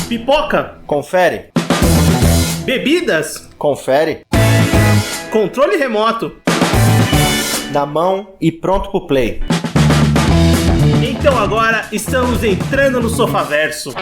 Pipoca. Confere. Bebidas. Confere. Controle remoto. Na mão e pronto pro play. Então agora estamos entrando no Sofaverso.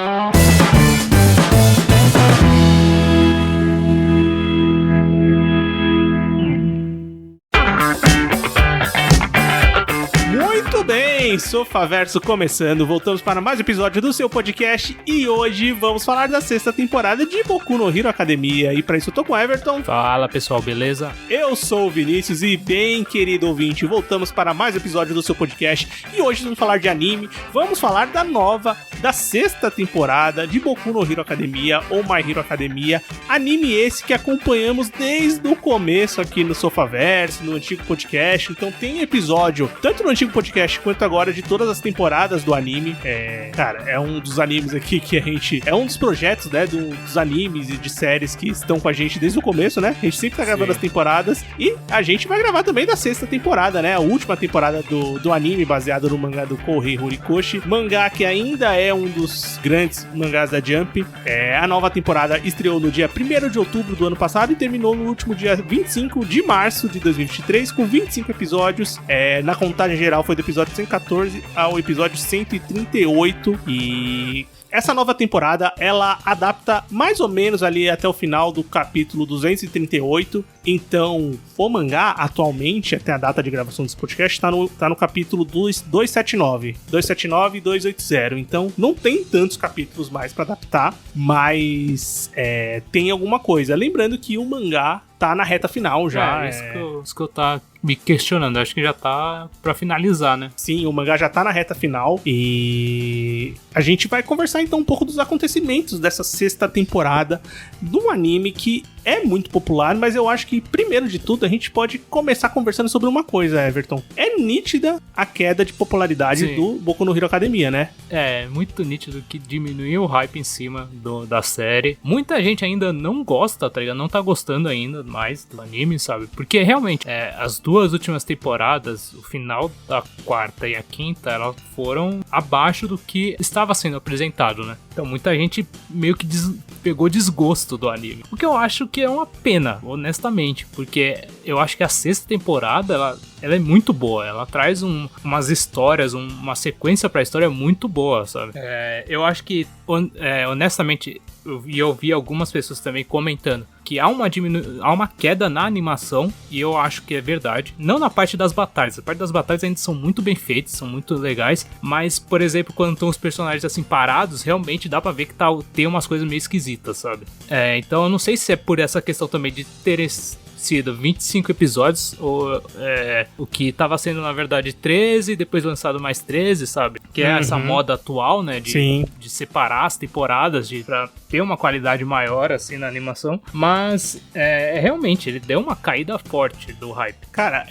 Muito bem, Sofaverso começando, voltamos para mais um episódio do seu podcast e hoje vamos falar da 6ª temporada de Boku no Hero Academia. E para isso eu tô com o Everton. Fala pessoal, beleza? Eu sou o Vinícius e bem querido ouvinte, voltamos para mais um episódio do seu podcast e hoje vamos falar de anime, vamos falar da 6ª temporada de Boku no Hero Academia ou My Hero Academia, anime esse que acompanhamos desde o começo aqui no Sofaverso, no antigo podcast. Então tem episódio tanto no antigo podcast quanto agora de todas as temporadas do anime. Cara, é um dos animes aqui que a gente... É um dos projetos, né, dos animes e de séries que estão com a gente desde o começo, né? A gente sempre tá gravando as temporadas e a gente vai gravar também da 6ª temporada, né? A última temporada do anime baseado no mangá do Kohei Horikoshi. Mangá que ainda é um dos grandes mangás da Jump. A nova temporada estreou no dia 1º de outubro do ano passado e terminou no último dia 25 de março de 2023 com 25 episódios. Na contagem geral foi do episódio 114 ao episódio 138 e... Essa nova temporada, ela adapta mais ou menos ali até o final do capítulo 238. Então, o mangá, atualmente, até a data de gravação desse podcast, tá no capítulo 279 e 280. Então, não tem tantos capítulos mais pra adaptar, mas tem alguma coisa. Lembrando que o mangá tá na reta final já. Isso que eu tava me questionando. Acho que já tá pra finalizar, né? Sim, o mangá já tá na reta final e a gente vai conversar então um pouco dos acontecimentos dessa 6ª temporada de um anime que é muito popular, mas eu acho que, primeiro de tudo, a gente pode começar conversando sobre uma coisa, Everton. É nítida a queda de popularidade do Boku no Hero Academia, né? É, muito nítido que diminuiu o hype em cima da série. Muita gente ainda não gosta, tá ligado? Não tá gostando ainda mais do anime, sabe? Porque, realmente, as duas últimas temporadas, o final da 4ª e a 5ª, elas foram abaixo do que estava sendo apresentado, né? Então, muita gente meio que pegou desgosto do anime. O que eu acho que é uma pena, honestamente, porque eu acho que a 6ª temporada, ela é muito boa, ela traz umas histórias, uma sequência pra história muito boa, sabe? Eu acho que, honestamente, eu vi algumas pessoas também comentando que há uma queda na animação, e eu acho que é verdade. Não na parte das batalhas. A parte das batalhas ainda são muito bem feitas, são muito legais, mas, por exemplo, quando estão os personagens assim parados, realmente dá pra ver que tem umas coisas meio esquisitas, sabe? Então eu não sei se é por essa questão também de ter sido 25 episódios, ou o que tava sendo, na verdade, 13, depois lançado mais 13, sabe? Que é essa moda atual, né? De separar as temporadas, pra ter uma qualidade maior, assim, na animação. Mas, realmente, ele deu uma caída forte do hype. Cara,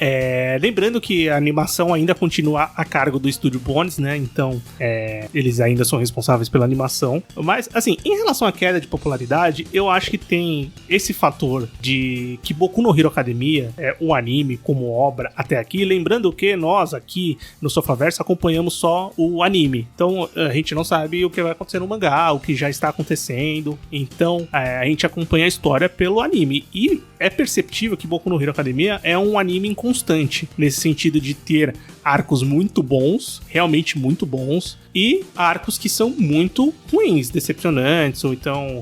lembrando que a animação ainda continua a cargo do Estúdio Bones, né? Então, eles ainda são responsáveis pela animação. Mas, assim, em relação à queda de popularidade, eu acho que tem esse fator de que Boku no Hero Academia é um anime como obra até aqui, lembrando que nós aqui no Sofaverso acompanhamos só o anime, então a gente não sabe o que vai acontecer no mangá, o que já está acontecendo, então a gente acompanha a história pelo anime, e é perceptível que Boku no Hero Academia é um anime inconstante, nesse sentido de ter arcos muito bons, realmente muito bons, e arcos que são muito ruins, decepcionantes, ou então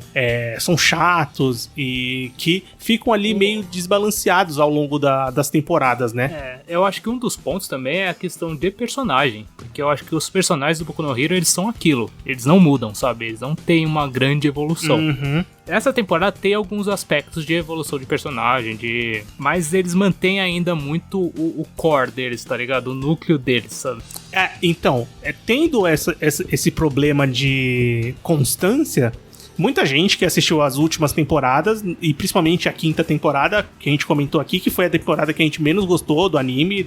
são chatos e que ficam ali meio desbalanceados ao longo das temporadas, né? Eu acho que um dos pontos também é a questão de personagem, porque eu acho que os personagens do Boku no Hero, eles são aquilo, eles não mudam, sabe? Eles não têm uma grande evolução. Essa temporada tem alguns aspectos de evolução de personagem, mas eles mantêm ainda muito o core deles, tá ligado? O núcleo deles, sabe? Então, tendo esse problema de constância, muita gente que assistiu as últimas temporadas, e principalmente a 5ª temporada, que a gente comentou aqui, que foi a temporada que a gente menos gostou do anime,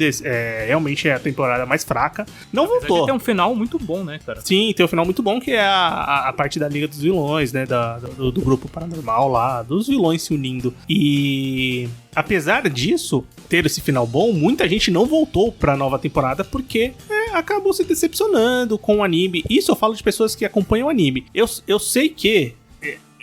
realmente é a temporada mais fraca, não voltou. Tem um final muito bom, né, cara? Sim, tem um final muito bom, que é a parte da Liga dos Vilões, né, do grupo paranormal lá, dos vilões se unindo. E apesar disso, ter esse final bom, muita gente não voltou pra nova temporada, porque acabou se decepcionando com o anime. Isso eu falo de pessoas que acompanham o anime. Eu sei que,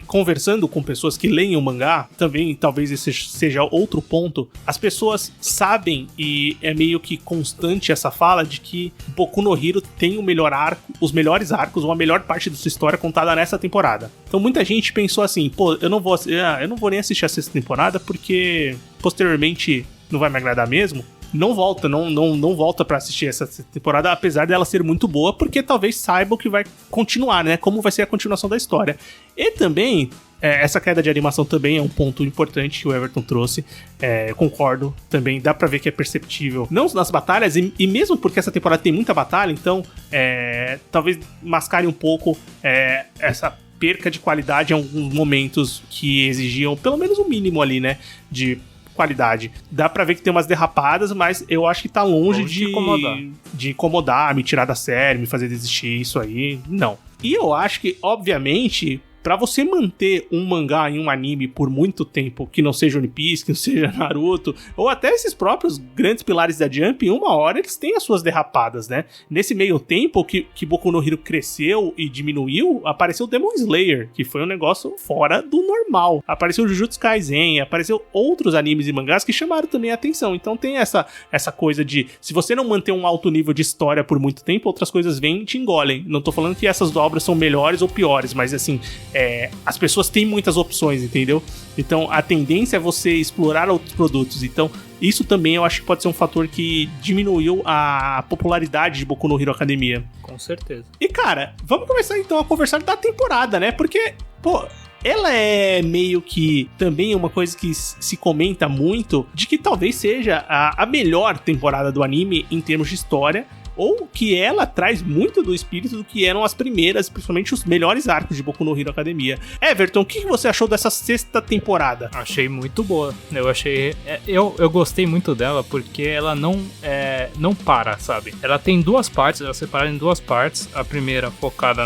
conversando com pessoas que leem o mangá, também talvez esse seja outro ponto, as pessoas sabem, e é meio que constante essa fala, de que Boku no Hero tem o melhor arco, os melhores arcos, ou a melhor parte da sua história contada nessa temporada. Então muita gente pensou assim, pô, eu não vou nem assistir a sexta temporada, porque posteriormente não vai me agradar mesmo. Não volta pra assistir essa temporada, apesar dela ser muito boa, porque talvez saiba o que vai continuar, né? Como vai ser a continuação da história. E também, essa queda de animação também é um ponto importante que o Everton trouxe. Eu concordo também, dá pra ver que é perceptível. Não nas batalhas, e mesmo porque essa temporada tem muita batalha, então talvez mascare um pouco essa perca de qualidade em alguns momentos que exigiam pelo menos o mínimo ali, né? De qualidade. Dá pra ver que tem umas derrapadas, mas eu acho que tá longe de incomodar, me tirar da série, me fazer desistir, isso aí, não. E eu acho que, obviamente, pra você manter um mangá em um anime por muito tempo, que não seja One Piece, que não seja Naruto, ou até esses próprios grandes pilares da Jump, em uma hora eles têm as suas derrapadas, né? Nesse meio tempo que Boku no Hero cresceu e diminuiu, apareceu Demon Slayer, que foi um negócio fora do normal. Apareceu Jujutsu Kaisen, apareceu outros animes e mangás que chamaram também a atenção. Então tem essa coisa de, se você não manter um alto nível de história por muito tempo, outras coisas vêm e te engolem. Não tô falando que essas obras são melhores ou piores, mas assim, as pessoas têm muitas opções, entendeu? Então a tendência é você explorar outros produtos. Então isso também eu acho que pode ser um fator que diminuiu a popularidade de Boku no Hero Academia. Com certeza. E cara, vamos começar então a conversar da temporada, né? Porque, pô, ela é meio que também uma coisa que se comenta muito, de que talvez seja a melhor temporada do anime em termos de história, ou que ela traz muito do espírito do que eram as primeiras, principalmente os melhores arcos de Boku no Hero Academia. Everton, o que você achou dessa sexta temporada? Achei muito boa. Eu gostei muito dela porque ela não para, sabe? Ela tem duas partes, ela é separada em duas partes. A primeira focada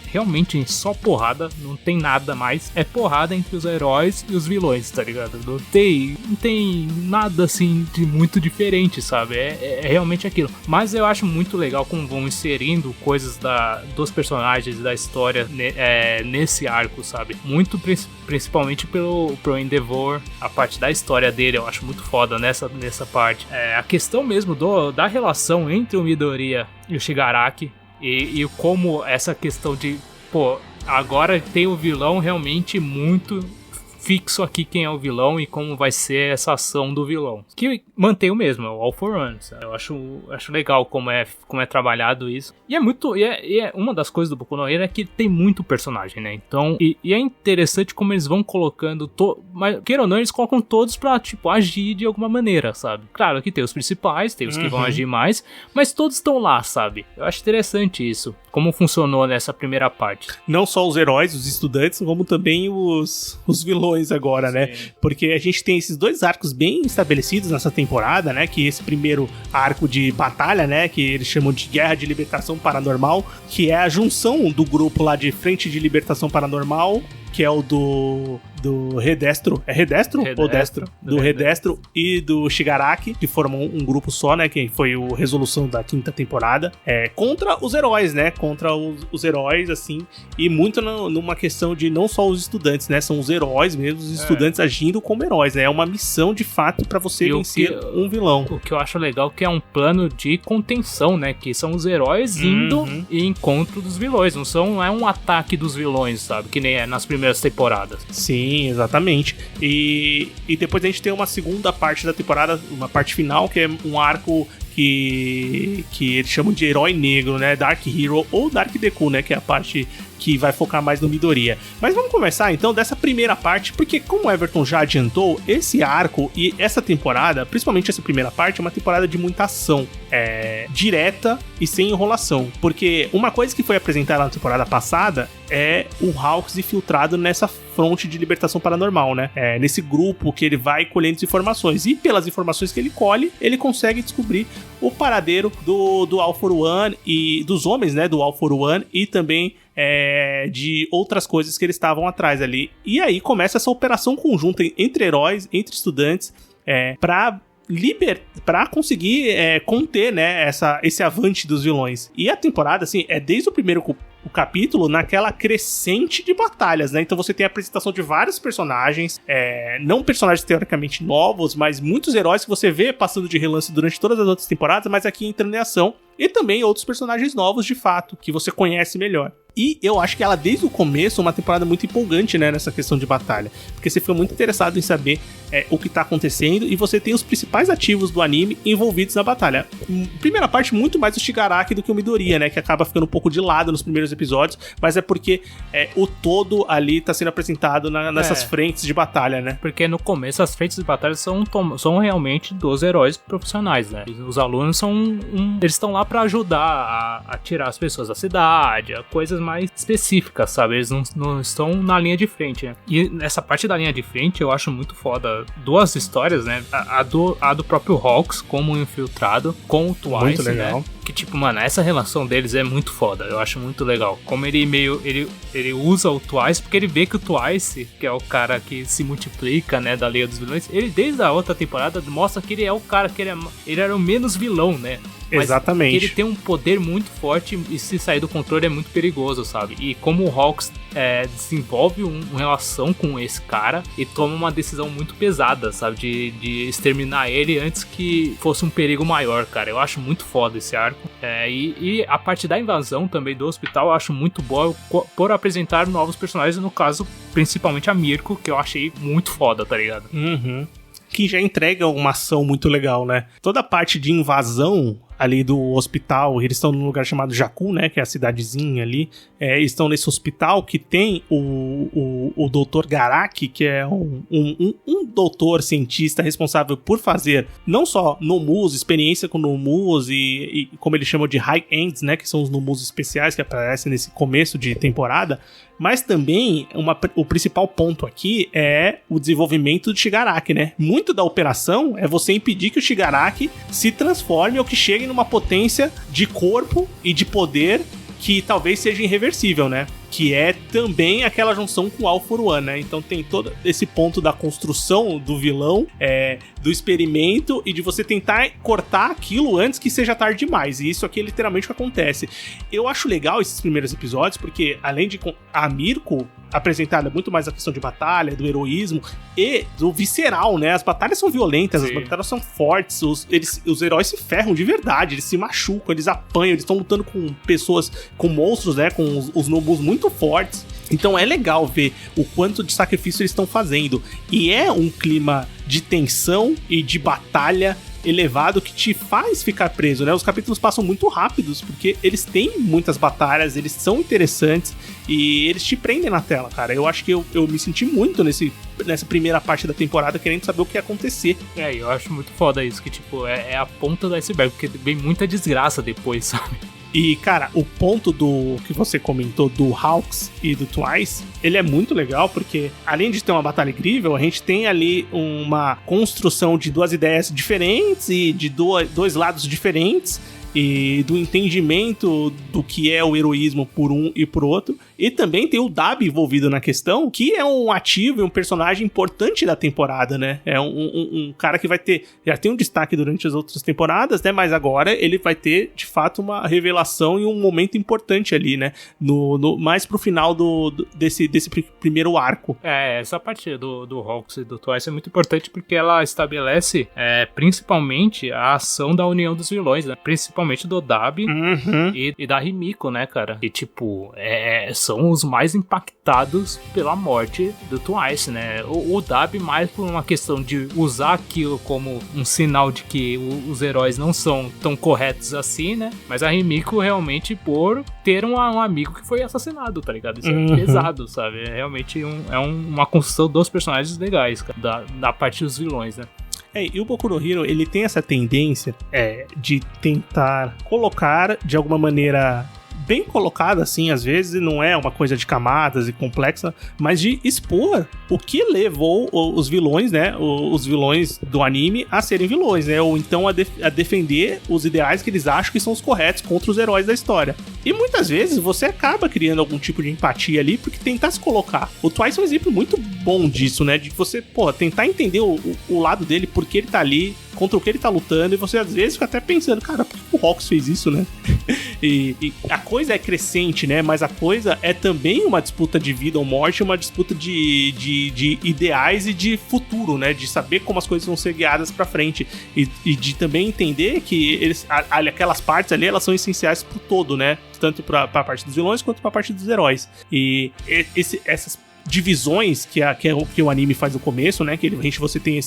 realmente em só porrada, não tem nada mais. É porrada entre os heróis e os vilões, tá ligado? Não tem nada assim de muito diferente, sabe? É realmente aquilo. Mas eu acho muito legal como vão inserindo coisas dos personagens da história nesse arco, sabe? Muito principalmente pro Endeavor, a parte da história dele eu acho muito foda nessa parte. A questão mesmo da relação entre o Midoriya e o Shigaraki e como essa questão de, pô, agora tem o vilão realmente muito fixo aqui quem é o vilão e como vai ser essa ação do vilão. Que mantém o mesmo, é o All for One. Sabe? Eu acho legal como é trabalhado isso. E é uma das coisas do Boku no Hero é que tem muito personagem, né? Então, e é interessante como eles vão colocando, mas queira ou não, eles colocam todos pra, tipo, agir de alguma maneira, sabe? Claro que tem os principais, tem os que vão agir mais, mas todos estão lá, sabe? Eu acho interessante isso, como funcionou nessa primeira parte. Não só os heróis, os estudantes, como também os vilões agora, sim, né? Porque a gente tem esses dois arcos bem estabelecidos nessa temporada, né? Que esse primeiro arco de batalha, né? Que eles chamam de Guerra de Libertação Paranormal, que é a junção do grupo lá de Frente de Libertação Paranormal, que é o do Redestro. É Redestro ou Destro? Do Redestro e do Shigaraki, que formam um grupo só, né? Que foi o Resolução da quinta temporada. Contra os heróis, né? Contra os heróis, assim. E muito numa questão de não só os estudantes, né? São os heróis mesmo, os estudantes agindo como heróis, né? É uma missão, de fato, pra você vencer um vilão. O que eu acho legal é que é um plano de contenção, né? Que são os heróis indo em encontro dos vilões. Não é um ataque dos vilões, sabe? Que nem é nas primeiras temporadas. Sim, exatamente. E depois a gente tem uma segunda parte da temporada, uma parte final, que é um arco que eles chamam de Herói Negro, né? Dark Hero ou Dark Deku, né? Que é a parte que vai focar mais no Midoriya. Mas vamos começar então dessa primeira parte, porque como o Everton já adiantou, esse arco e essa temporada, principalmente essa primeira parte, é uma temporada de muita ação, direta e sem enrolação. Porque uma coisa que foi apresentada na temporada passada é o Hawks infiltrado nessa fronte de libertação paranormal, né? Nesse grupo que ele vai colhendo as informações. E pelas informações que ele colhe, ele consegue descobrir o paradeiro do All for One e dos homens, né? Do All for One e também de outras coisas que eles estavam atrás ali. E aí começa essa operação conjunta entre heróis, entre estudantes, pra pra conseguir conter, né, esse avante dos vilões. E a temporada, assim, é desde o primeiro o capítulo naquela crescente de batalhas, né? Então você tem a apresentação de vários personagens, não personagens teoricamente novos, mas muitos heróis que você vê passando de relance durante todas as outras temporadas, mas aqui entrando em ação. E também outros personagens novos, de fato, que você conhece melhor. E eu acho que ela, desde o começo, é uma temporada muito empolgante, né, nessa questão de batalha. Porque você fica muito interessado em saber o que tá acontecendo, e você tem os principais ativos do anime envolvidos na batalha. Primeira parte, muito mais o Shigaraki do que o Midoriya, né, que acaba ficando um pouco de lado nos primeiros episódios, mas é porque o todo ali tá sendo apresentado nessas frentes de batalha, né. Porque no começo as frentes de batalha são realmente dos heróis profissionais, né. Os alunos eles estão lá pra ajudar a tirar as pessoas da cidade, coisas mais específicas, sabe? Eles não estão na linha de frente, né? E nessa parte da linha de frente eu acho muito foda duas histórias, né? A do próprio Hawks como infiltrado com o Twice, muito legal, né? Que tipo, mano, essa relação deles é muito foda. Eu acho muito legal. Como ele usa o Twice, porque ele vê que o Twice, que é o cara que se multiplica, né, da Liga dos Vilões, ele desde a outra temporada mostra que ele é o cara que ele era o menos vilão, né? Mas exatamente. Ele tem um poder muito forte e se sair do controle é muito perigoso, sabe? E como o Hawks desenvolve uma relação com esse cara e toma uma decisão muito pesada, sabe? De exterminar ele antes que fosse um perigo maior, cara. Eu acho muito foda esse arco. E a parte da invasão também do hospital eu acho muito boa por apresentar novos personagens, no caso, principalmente a Mirko, que eu achei muito foda, tá ligado? Uhum. Que já entrega uma ação muito legal, né? Toda a parte de invasão ali do hospital, eles estão num lugar chamado Jakku, né, que é a cidadezinha ali, estão nesse hospital que tem o Dr. Garaki, que é um doutor cientista responsável por fazer não só Nomus, experiência com Nomus e como eles chamam de High Ends, né, que são os Nomus especiais que aparecem nesse começo de temporada, mas também o principal ponto aqui é o desenvolvimento do Shigaraki, né? Muito da operação é você impedir que o Shigaraki se transforme ou que chegue numa potência de corpo e de poder que talvez seja irreversível, né? Que é também aquela junção com o All for One, né? Então tem todo esse ponto da construção do vilão, do experimento e de você tentar cortar aquilo antes que seja tarde demais. E isso aqui é literalmente o que acontece. Eu acho legal esses primeiros episódios, porque além de a Mirko apresentada muito mais a questão de batalha, do heroísmo e do visceral, né? As batalhas são violentas, sim, as batalhas são fortes, os heróis se ferram de verdade, eles se machucam, eles apanham, eles estão lutando com pessoas, com monstros, né? Com os Nobus muito fortes. Então é legal ver o quanto de sacrifício eles estão fazendo. E é um clima de tensão e de batalha elevado que te faz ficar preso, né? Os capítulos passam muito rápidos, porque eles têm muitas batalhas, eles são interessantes e eles te prendem na tela, cara. Eu acho que eu me senti muito nessa primeira parte da temporada querendo saber o que ia acontecer. Eu acho muito foda isso, que tipo, é a ponta do iceberg, porque vem muita desgraça depois, sabe? E, cara, o ponto do que você comentou do Hawks e do Twice, ele é muito legal, porque além de ter uma batalha incrível, a gente tem ali uma construção de duas ideias diferentes e de dois lados diferentes, e do entendimento do que é o heroísmo por um e por outro. E também tem o Dabi envolvido na questão, que é um ativo e um personagem importante da temporada, né? É um cara que já tem um destaque durante as outras temporadas, né? Mas agora ele vai ter, de fato, uma revelação e um momento importante ali, né? Mais pro final desse primeiro arco. Essa parte do Hawks e do Twice é muito importante porque ela estabelece principalmente a ação da união dos vilões, né? Principalmente do Dabi e da Himiko, né, cara? E, tipo, são os mais impactados pela morte do Twice, né? O Dabi mais por uma questão de usar aquilo como um sinal de que os heróis não são tão corretos assim, né? Mas a Himiko realmente por ter um amigo que foi assassinado, tá ligado? Isso é pesado, sabe? É realmente uma construção dos personagens legais, cara, da parte dos vilões, né? E o Boku no Hero, ele tem essa tendência de tentar colocar de alguma maneira bem colocada, assim, às vezes, não é uma coisa de camadas e complexa, mas de expor o que levou os vilões, né, os vilões do anime a serem vilões, né, ou então a defender os ideais que eles acham que são os corretos contra os heróis da história. E muitas vezes você acaba criando algum tipo de empatia ali, porque tentar se colocar. O Twice é um exemplo muito bom disso, né, de você, tentar entender o lado dele, por que ele tá ali, contra o que ele tá lutando, e você às vezes fica até pensando, cara, por que o Rox fez isso, né? e a coisa é crescente, né? Mas a coisa é também uma disputa de vida ou morte, uma disputa de ideais e de futuro, né? De saber como as coisas vão ser guiadas pra frente e de também entender que aquelas partes ali, elas são essenciais pro todo, né? Tanto pra parte dos vilões quanto pra parte dos heróis. E essas divisões que o anime faz no começo, né? Que você tem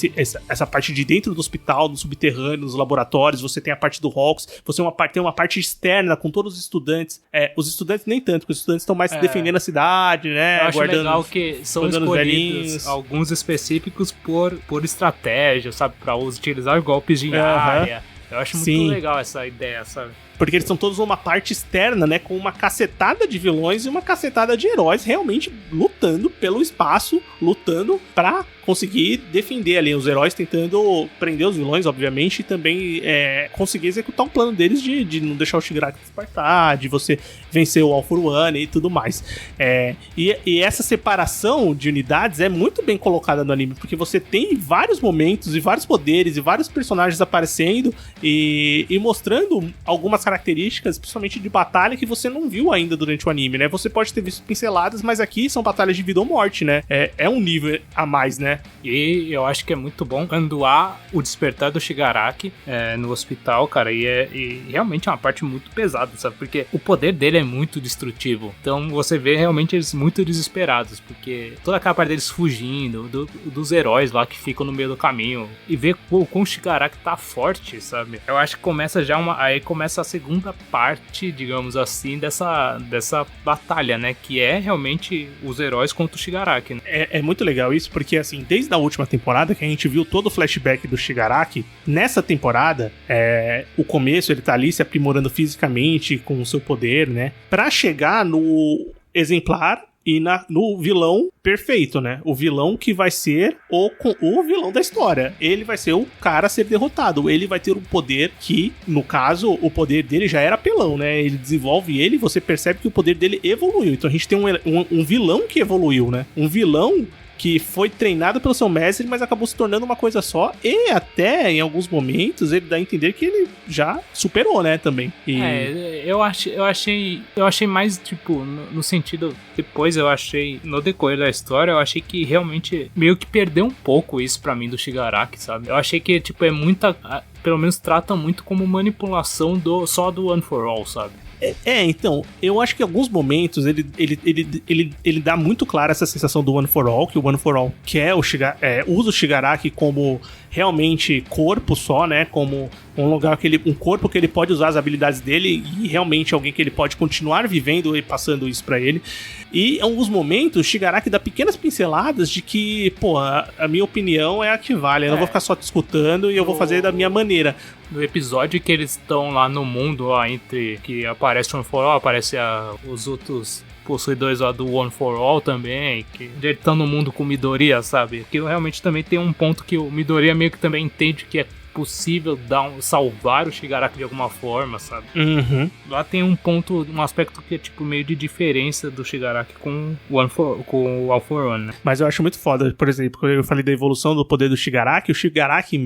essa parte de dentro do hospital, no subterrâneo, nos laboratórios, você tem a parte do Hawks, você tem uma parte externa com todos os estudantes. Os estudantes nem tanto, porque os estudantes estão mais defendendo a cidade, né? Eu acho legal que são escolhidos alguns específicos por estratégia, sabe? Pra utilizar golpes de área. Eu acho muito legal essa ideia, sabe? Porque eles são todos uma parte externa, né? Com uma cacetada de vilões e uma cacetada de heróis realmente lutando pelo espaço, lutando pra conseguir defender ali os heróis, tentando prender os vilões, obviamente, e também conseguir executar um plano deles de não deixar o Shigaraki despertar, de você vencer o All for One e tudo mais. E essa separação de unidades é muito bem colocada no anime, porque você tem vários momentos e vários poderes e vários personagens aparecendo e mostrando algumas características, principalmente de batalha, que você não viu ainda durante o anime, né? Você pode ter visto pinceladas, mas aqui são batalhas de vida ou morte, né? É um nível a mais, né? E eu acho que é muito bom quando há o despertar do Shigaraki no hospital, cara, e realmente é uma parte muito pesada, sabe? Porque o poder dele é muito destrutivo. Então você vê realmente eles muito desesperados, porque toda aquela parte deles fugindo, dos heróis lá que ficam no meio do caminho, e ver como o Shigaraki tá forte, sabe? Eu acho que começa já aí começa a segunda parte, digamos assim, dessa batalha, né? Que é realmente os heróis contra o Shigaraki, né? É muito legal isso, porque assim, desde a última temporada que a gente viu todo o flashback do Shigaraki, nessa temporada, o começo ele tá ali se aprimorando fisicamente com o seu poder, né? Pra chegar no exemplar e no vilão perfeito, né? O vilão que vai ser o vilão da história. Ele vai ser o cara a ser derrotado. Ele vai ter um poder que, no caso, o poder dele já era apelão, né? Ele desenvolve ele e você percebe que o poder dele evoluiu. Então a gente tem um vilão que evoluiu, né? Um vilão que foi treinado pelo seu mestre, mas acabou se tornando uma coisa só, e até em alguns momentos ele dá a entender que ele já superou, né, também. Eu achei mais, tipo, no sentido, depois eu achei, no decorrer da história, eu achei que realmente meio que perdeu um pouco isso pra mim do Shigaraki, sabe? Eu achei que, tipo, pelo menos trata muito como manipulação só do One for All, sabe? Então, eu acho que em alguns momentos ele dá muito clara essa sensação do One for All, que o One for All quer usa o Shigaraki como realmente corpo só, né? Como um lugar um corpo que ele pode usar as habilidades dele e realmente alguém que ele pode continuar vivendo e passando isso pra ele. E em alguns momentos, o Shigaraki dá pequenas pinceladas de que, a minha opinião é a que vale. Eu não vou ficar só te escutando e eu vou fazer da minha maneira. No episódio que eles estão lá no mundo, lá entre que aparece o One for All, aparece os outros possuidores lá do One for All também, que ele tá no mundo com o Midoriya, sabe? Que realmente também tem um ponto que o Midoriya meio que também entende que é possível salvar o Shigaraki de alguma forma, sabe? Uhum. Lá tem um aspecto que é tipo meio de diferença do Shigaraki com o All for One, né? Mas eu acho muito foda, por exemplo, quando eu falei da evolução do poder do Shigaraki, o Shigaraki,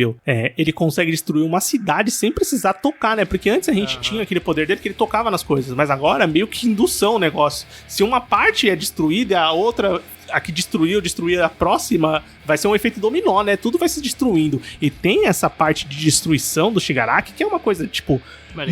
ele consegue destruir uma cidade sem precisar tocar, né? Porque antes a gente tinha aquele poder dele que ele tocava nas coisas, mas agora meio que indução o negócio. Se uma parte é destruída, a outra... A que destruir a próxima vai ser um efeito dominó, né? Tudo vai se destruindo. E tem essa parte de destruição do Shigaraki, que é uma coisa, tipo,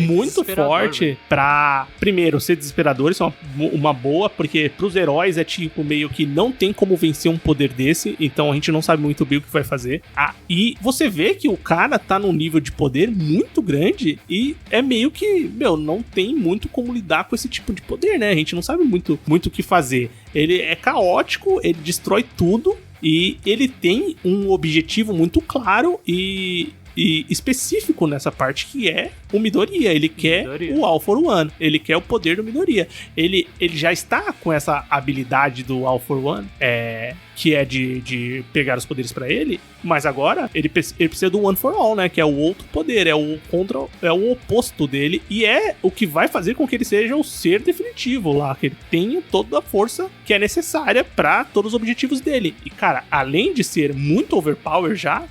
muito forte pra, primeiro, ser desesperador. Isso é uma boa, porque pros heróis é tipo, meio que não tem como vencer um poder desse, então a gente não sabe muito bem o que vai fazer. E você vê que o cara tá num nível de poder muito grande e é meio que, não tem muito como lidar com esse tipo de poder, né? A gente não sabe muito o que fazer. Ele é caótico, ele destrói tudo e ele tem um objetivo muito claro e e específico nessa parte, que é o Midoriya. Ele quer o All for One, ele quer o poder do Midoriya. Ele já está com essa habilidade do All for One, que é de pegar os poderes pra ele, mas agora ele precisa do One for All, né? Que é o outro poder, é o oposto dele, e é o que vai fazer com que ele seja o ser definitivo lá, que ele tenha toda a força que é necessária pra todos os objetivos dele. E, cara, além de ser muito overpower já,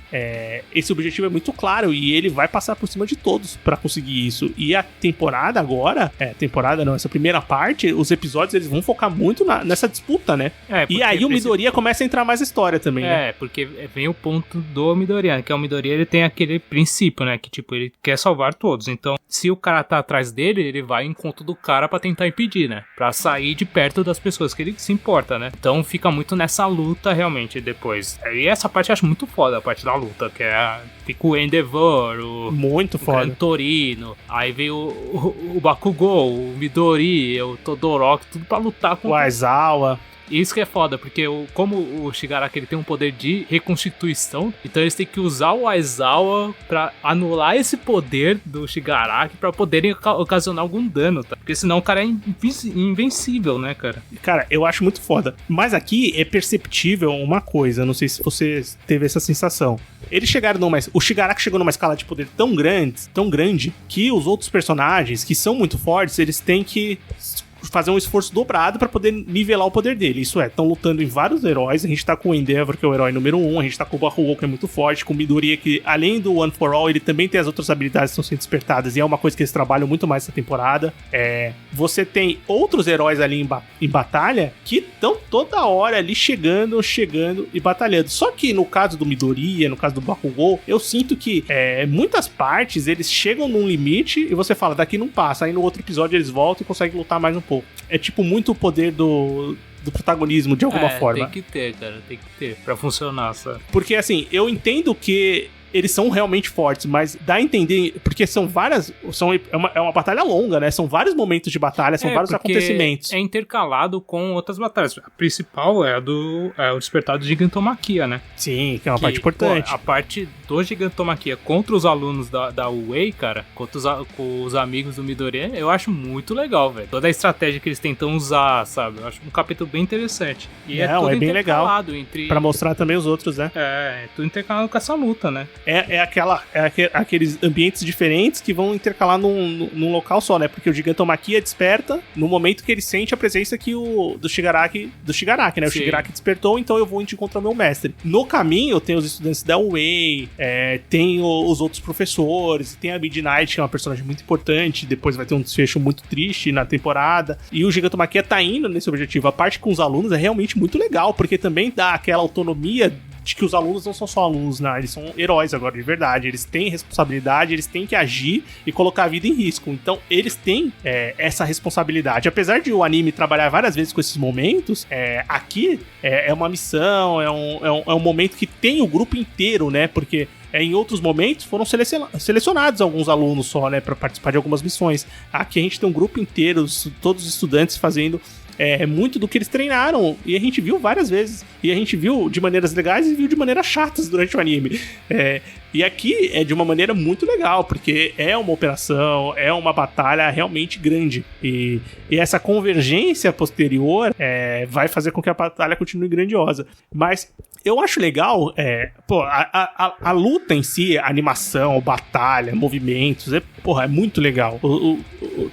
esse objetivo é muito claro, e ele vai passar por cima de todos pra conseguir isso. E a temporada agora, essa primeira parte, os episódios eles vão focar muito nessa disputa, né? E aí o Midoriya começa a entrar mais a história também, né? Porque vem o ponto do Midoriya, que é o Midoriya, ele tem aquele princípio, né, que tipo, ele quer salvar todos, então se o cara tá atrás dele, ele vai em encontro do cara pra tentar impedir, né, pra sair de perto das pessoas que ele se importa, né, então fica muito nessa luta realmente depois, e essa parte eu acho muito foda, a parte da luta, que fica o Endeavor, muito foda, Gran Torino, aí vem o Bakugou, o Midori, o Todoroki, tudo pra lutar com o Aizawa. Isso que é foda, porque como o Shigaraki ele tem um poder de reconstituição, então eles têm que usar o Aizawa pra anular esse poder do Shigaraki pra poderem ocasionar algum dano, tá? Porque senão o cara é invencível, né, cara? Cara, eu acho muito foda. Mas aqui é perceptível uma coisa, não sei se você teve essa sensação. O Shigaraki chegou numa escala de poder tão grande, que os outros personagens, que são muito fortes, eles têm que fazer um esforço dobrado pra poder nivelar o poder dele. Isso estão lutando em vários heróis. A gente tá com o Endeavor, que é o herói número 1, a gente tá com o Bakugou, que é muito forte, com o Midoriya, que além do One for All, ele também tem as outras habilidades que estão sendo despertadas, e é uma coisa que eles trabalham muito mais essa temporada. Você tem outros heróis ali em batalha que estão toda hora ali chegando e batalhando. Só que no caso do Midoriya, no caso do Bakugou, eu sinto que muitas partes eles chegam num limite e você fala, daqui não passa. Aí no outro episódio eles voltam e conseguem lutar mais um pouco. É tipo muito o poder do protagonismo de alguma forma. Tem que ter, cara, tem que ter pra funcionar, sabe? Porque assim, eu entendo que eles são realmente fortes, mas dá a entender, porque são várias, é uma batalha longa, né? São vários momentos de batalha, são vários acontecimentos. É intercalado com outras batalhas. A principal é o despertar do Gigantomaquia, né? Sim, que é uma parte importante. Pô, a parte do Gigantomaquia contra os alunos da UA, cara, com os amigos do Midoriya, eu acho muito legal, velho. Toda a estratégia que eles tentam usar, sabe? Eu acho um capítulo bem interessante. E tudo bem legal. Pra mostrar também os outros, né? É tudo intercalado com essa luta, né? Aqueles ambientes diferentes que vão intercalar num local só, né? Porque o Gigantomaquia desperta no momento que ele sente a presença do Shigaraki, né? Sim. O Shigaraki despertou, então eu vou encontrar o meu mestre. No caminho, tem os estudantes da UA, tem os outros professores, tem a Midnight, que é uma personagem muito importante, depois vai ter um desfecho muito triste na temporada, e o Gigantomaquia tá indo nesse objetivo. A parte com os alunos é realmente muito legal, porque também dá aquela autonomia de que os alunos não são só alunos, né? Eles são heróis agora, de verdade. Eles têm responsabilidade, eles têm que agir e colocar a vida em risco. Então, eles têm essa responsabilidade. Apesar de o anime trabalhar várias vezes com esses momentos, aqui é uma missão, é um momento que tem o grupo inteiro, né? Porque em outros momentos foram selecionados alguns alunos só, né? Pra participar de algumas missões. Aqui a gente tem um grupo inteiro, todos os estudantes fazendo muito do que eles treinaram, e a gente viu várias vezes, e a gente viu de maneiras legais e viu de maneiras chatas durante o anime, e aqui é de uma maneira muito legal, porque é uma operação, é uma batalha realmente grande, e essa convergência posterior vai fazer com que a batalha continue grandiosa. Mas eu acho legal, a luta em si, a animação, batalha, movimentos, é muito legal.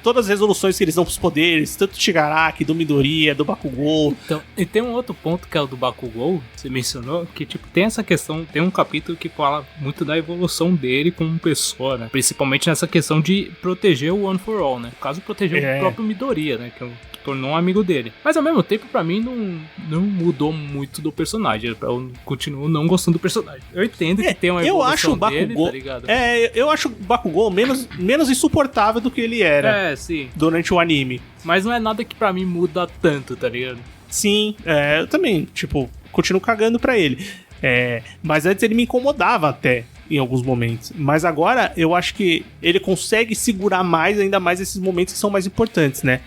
Todas as resoluções que eles dão pros poderes, tanto do Shigaraki, do Midoriya, do Bakugou. Então, e tem um outro ponto que é o do Bakugou, você mencionou, que tipo, tem essa questão, tem um capítulo que fala muito da evolução dele como pessoa, né? Principalmente nessa questão de proteger o One for All, né? No caso, proteger o próprio Midoriya, né? Que tornou um amigo dele. Mas ao mesmo tempo, pra mim, não mudou muito do personagem. Eu continuo não gostando do personagem. Eu entendo que tem uma evolução dele, tá ligado? Eu acho o Bakugou menos insuportável do que ele era sim. Durante o anime. Mas não é nada que pra mim muda tanto, tá ligado? Sim, eu também, continuo cagando pra ele. Mas antes ele me incomodava até. em alguns momentos. Mas agora eu acho que ele consegue segurar ainda mais esses momentos que são mais importantes, né?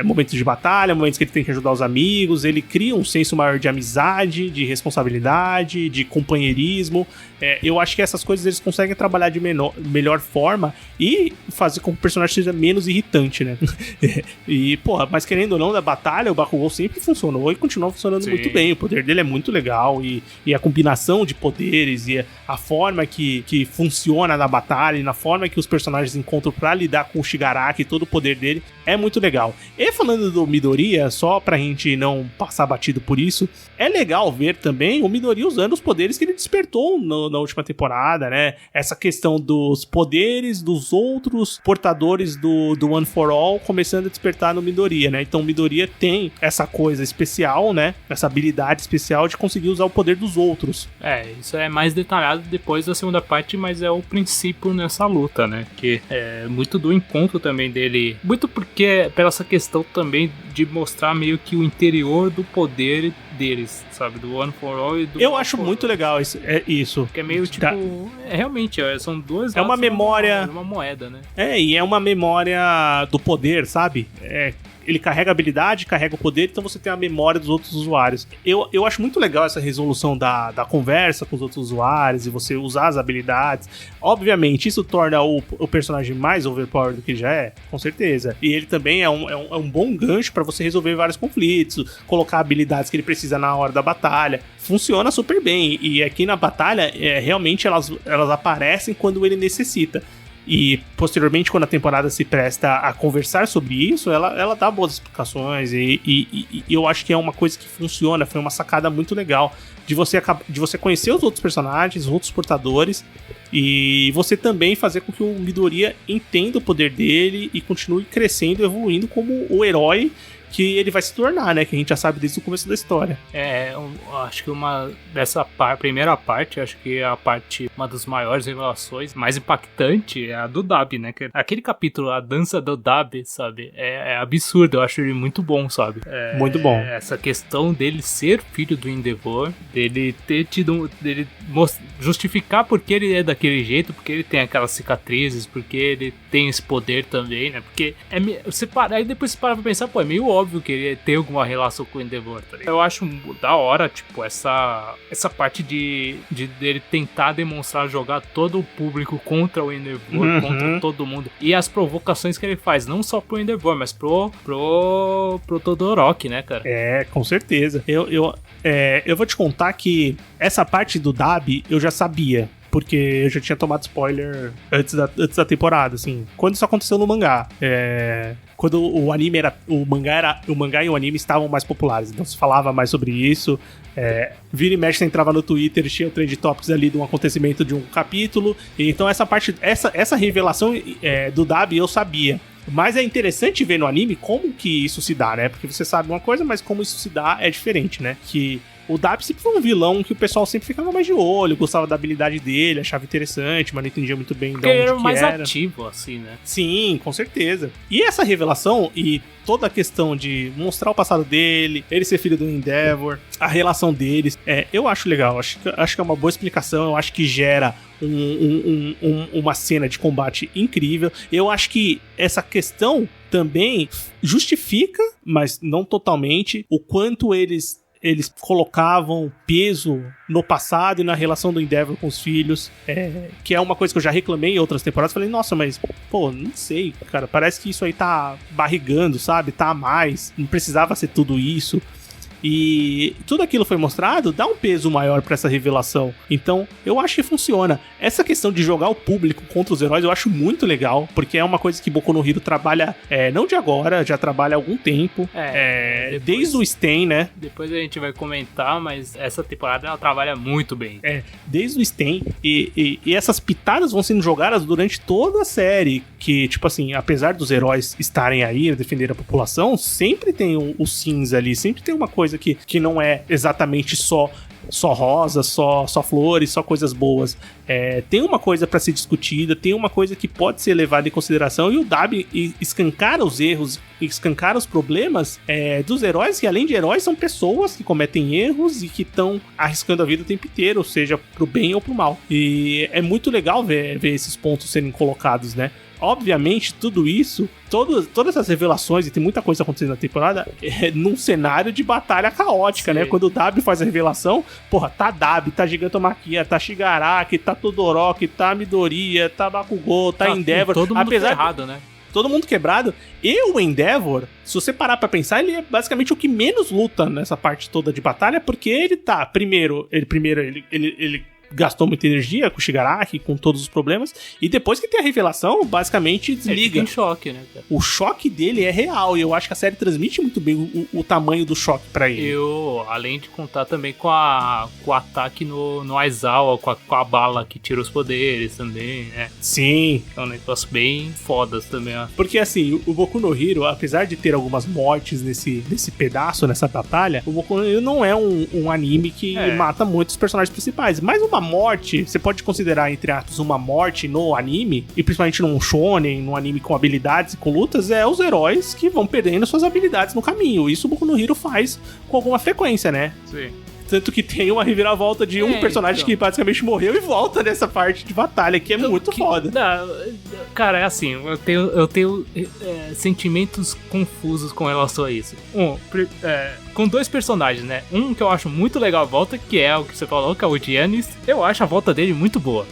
Momentos de batalha, momentos que ele tem que ajudar os amigos, ele cria um senso maior de amizade, de responsabilidade, de companheirismo. Eu acho que essas coisas eles conseguem trabalhar de melhor forma e fazer com que o personagem seja menos irritante, né? E, porra, mas querendo ou não, da batalha, o Bakugou sempre funcionou e continua funcionando muito bem. O poder dele é muito legal e a combinação de poderes e a forma que funciona na batalha e na forma que os personagens encontram pra lidar com o Shigaraki e todo o poder dele é muito legal. E falando do Midoriya, só pra gente não passar batido por isso, é legal ver também o Midoriya usando os poderes que ele despertou na última temporada, né? Essa questão dos poderes dos outros portadores do One for All começando a despertar no Midoriya, né? Então o Midoriya tem essa coisa especial, né? Essa habilidade especial de conseguir usar o poder dos outros. Isso é mais detalhado depois da segunda parte, mas é o princípio nessa luta, né? Que é muito do encontro também dele, muito porque pela essa questão também de mostrar meio que o interior do poder deles, sabe? Do One for All e do Eu acho muito legal isso. Que é meio tipo... realmente, são duas... É uma memória... uma moeda, né? E é uma memória do poder, sabe? Ele carrega a habilidade, carrega o poder, então você tem a memória dos outros usuários. Eu acho muito legal essa resolução da conversa com os outros usuários e você usar as habilidades. Obviamente, isso torna o personagem mais overpowered do que já é, com certeza. E ele também é um bom gancho pra você resolver vários conflitos, colocar habilidades que ele precisa na hora da batalha. Funciona super bem. E aqui na batalha, realmente elas aparecem quando ele necessita. E posteriormente, quando a temporada se presta a conversar sobre isso, ela dá boas explicações e eu acho que é uma coisa que funciona. Foi uma sacada muito legal de você conhecer os outros personagens, os outros portadores, e você também fazer com que o Midoriya entenda o poder dele e continue crescendo, evoluindo como o herói que ele vai se tornar, né? Que a gente já sabe desde o começo da história. Eu acho que primeira parte, acho que é uma das maiores revelações, mais impactante é a do Dabi, né? Aquele capítulo, a dança do Dabi, sabe? É absurdo, eu acho ele muito bom, sabe? Muito bom. Essa questão dele ser filho do Endeavor, dele ter tido... dele justificar porque ele é daquele jeito, porque ele tem aquelas cicatrizes, porque ele tem esse poder também, né? Porque aí depois você para pra pensar, é meio óbvio que ele tem alguma relação com o Endeavor, tá ligado? Eu acho da hora, tipo, essa parte de dele tentar demonstrar, jogar todo o público contra o Endeavor, contra todo mundo. E as provocações que ele faz, não só pro Endeavor, mas pro Todoroki, né, cara? Com certeza. Eu vou te contar que essa parte do Dabi eu já sabia, porque eu já tinha tomado spoiler antes da temporada, assim. Quando isso aconteceu no mangá. Quando o mangá e o anime estavam mais populares. Então se falava mais sobre isso. Vira e mexe, você entrava no Twitter, tinha o Trend Topics ali de um acontecimento de um capítulo. Então essa revelação do Dabi eu sabia. Mas é interessante ver no anime como que isso se dá, né? Porque você sabe uma coisa, mas como isso se dá é diferente, né? Que o Dabi sempre foi um vilão que o pessoal sempre ficava mais de olho, gostava da habilidade dele, achava interessante, mas não entendia muito bem de onde que era. Porque ele era mais ativo, assim, né? Sim, com certeza. E essa revelação e toda a questão de mostrar o passado dele, ele ser filho do Endeavor, a relação deles, eu acho legal. Acho que é uma boa explicação, eu acho que gera uma cena de combate incrível. Eu acho que essa questão também justifica, mas não totalmente, o quanto eles colocavam peso no passado e na relação do Endeavor com os filhos, que é uma coisa que eu já reclamei em outras temporadas. Falei, nossa, mas, não sei, cara, parece que isso aí tá barrigando, sabe? Tá a mais, não precisava ser tudo isso. E tudo aquilo foi mostrado, dá um peso maior pra essa revelação. Então, eu acho que funciona. Essa questão de jogar o público contra os heróis eu acho muito legal, porque é uma coisa que Boku no Hero trabalha, não de agora, já trabalha há algum tempo. Desde o Sten, né? Depois a gente vai comentar, mas essa temporada ela trabalha muito bem. Desde o Sten. E essas pitadas vão sendo jogadas durante toda a série. Que, tipo assim, apesar dos heróis estarem aí a defender a população, sempre tem o cinza ali, sempre tem uma coisa que não é exatamente só só rosas, só flores, só coisas boas. Tem uma coisa pra ser discutida, tem uma coisa que pode ser levada em consideração, e o Dabi escancara os erros, escancara os problemas dos heróis, que além de heróis são pessoas que cometem erros e que estão arriscando a vida o tempo inteiro, seja pro bem ou pro mal. E é muito legal ver esses pontos serem colocados, né? Obviamente, tudo isso, todas essas revelações, e tem muita coisa acontecendo na temporada, num cenário de batalha caótica, né? Quando o Dabi faz a revelação, porra, tá Dabi, tá Gigantomachia, tá Shigaraki, tá Todoroki, tá Midoriya, tá Bakugou, tá Endeavor. Todo mundo ferrado, né? Todo mundo quebrado. E o Endeavor, se você parar pra pensar, ele é basicamente o que menos luta nessa parte toda de batalha, porque ele tá, primeiro ele gastou muita energia com o Shigaraki, com todos os problemas, e depois que tem a revelação, basicamente desliga. Ele fica em choque, né, cara? O choque dele é real, e eu acho que a série transmite muito bem o tamanho do choque pra ele. Além de contar também com o ataque no Aizawa, com a bala que tira os poderes também, né? Sim. É um negócio bem fodas também, ó. Porque assim, o Boku no Hero, apesar de ter algumas mortes nesse pedaço, nessa batalha, o Boku no Hero não é um anime que mata muitos personagens principais, mas uma morte, você pode considerar, entre aspas, uma morte no anime, e principalmente num shonen, num anime com habilidades e com lutas, os heróis que vão perdendo suas habilidades no caminho. Isso o Boku no Hero faz com alguma frequência, né? Sim. Tanto que tem uma reviravolta de um personagem que basicamente morreu e volta nessa parte de batalha, que é muito foda. Cara, é assim, eu tenho sentimentos confusos com relação a isso. Com dois personagens, né? Um que eu acho muito legal a volta, que é o que você falou, que é o Giannis. Eu acho a volta dele muito boa.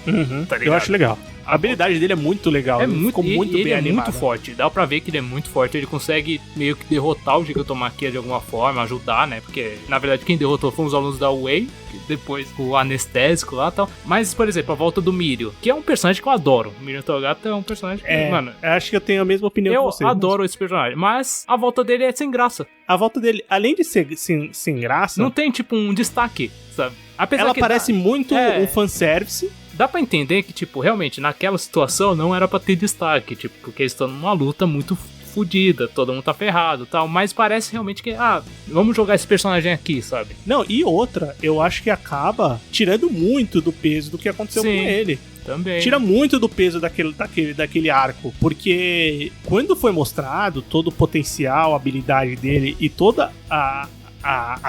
Tá ligado? Eu acho legal. A habilidade dele é muito legal. Ficou muito bem animado. Ele é muito animada. forte. Dá pra ver que ele é muito forte. Ele consegue meio que derrotar o Gigantomachia de alguma forma, ajudar, né? Porque, na verdade, quem derrotou foram os alunos da Way, depois o anestésico lá e tal. Mas, por exemplo, a volta do Mirio, que é um personagem que eu adoro. O Mirio Togata é um personagem que, mano... Acho que eu tenho a mesma opinião que você. Eu adoro esse personagem, mas a volta dele é sem graça. A volta dele, além de ser sem graça... Não tem, tipo, um destaque, sabe? Apesar ela que parece muito um fanservice. Dá pra entender que, tipo, realmente, naquela situação não era pra ter destaque, tipo, porque eles estão numa luta muito fodida, todo mundo tá ferrado e tal, mas parece realmente que, vamos jogar esse personagem aqui, sabe? Não, e outra, eu acho que acaba tirando muito do peso do que aconteceu com ele. Também. Tira muito do peso daquele arco, porque quando foi mostrado todo o potencial, a habilidade dele e toda a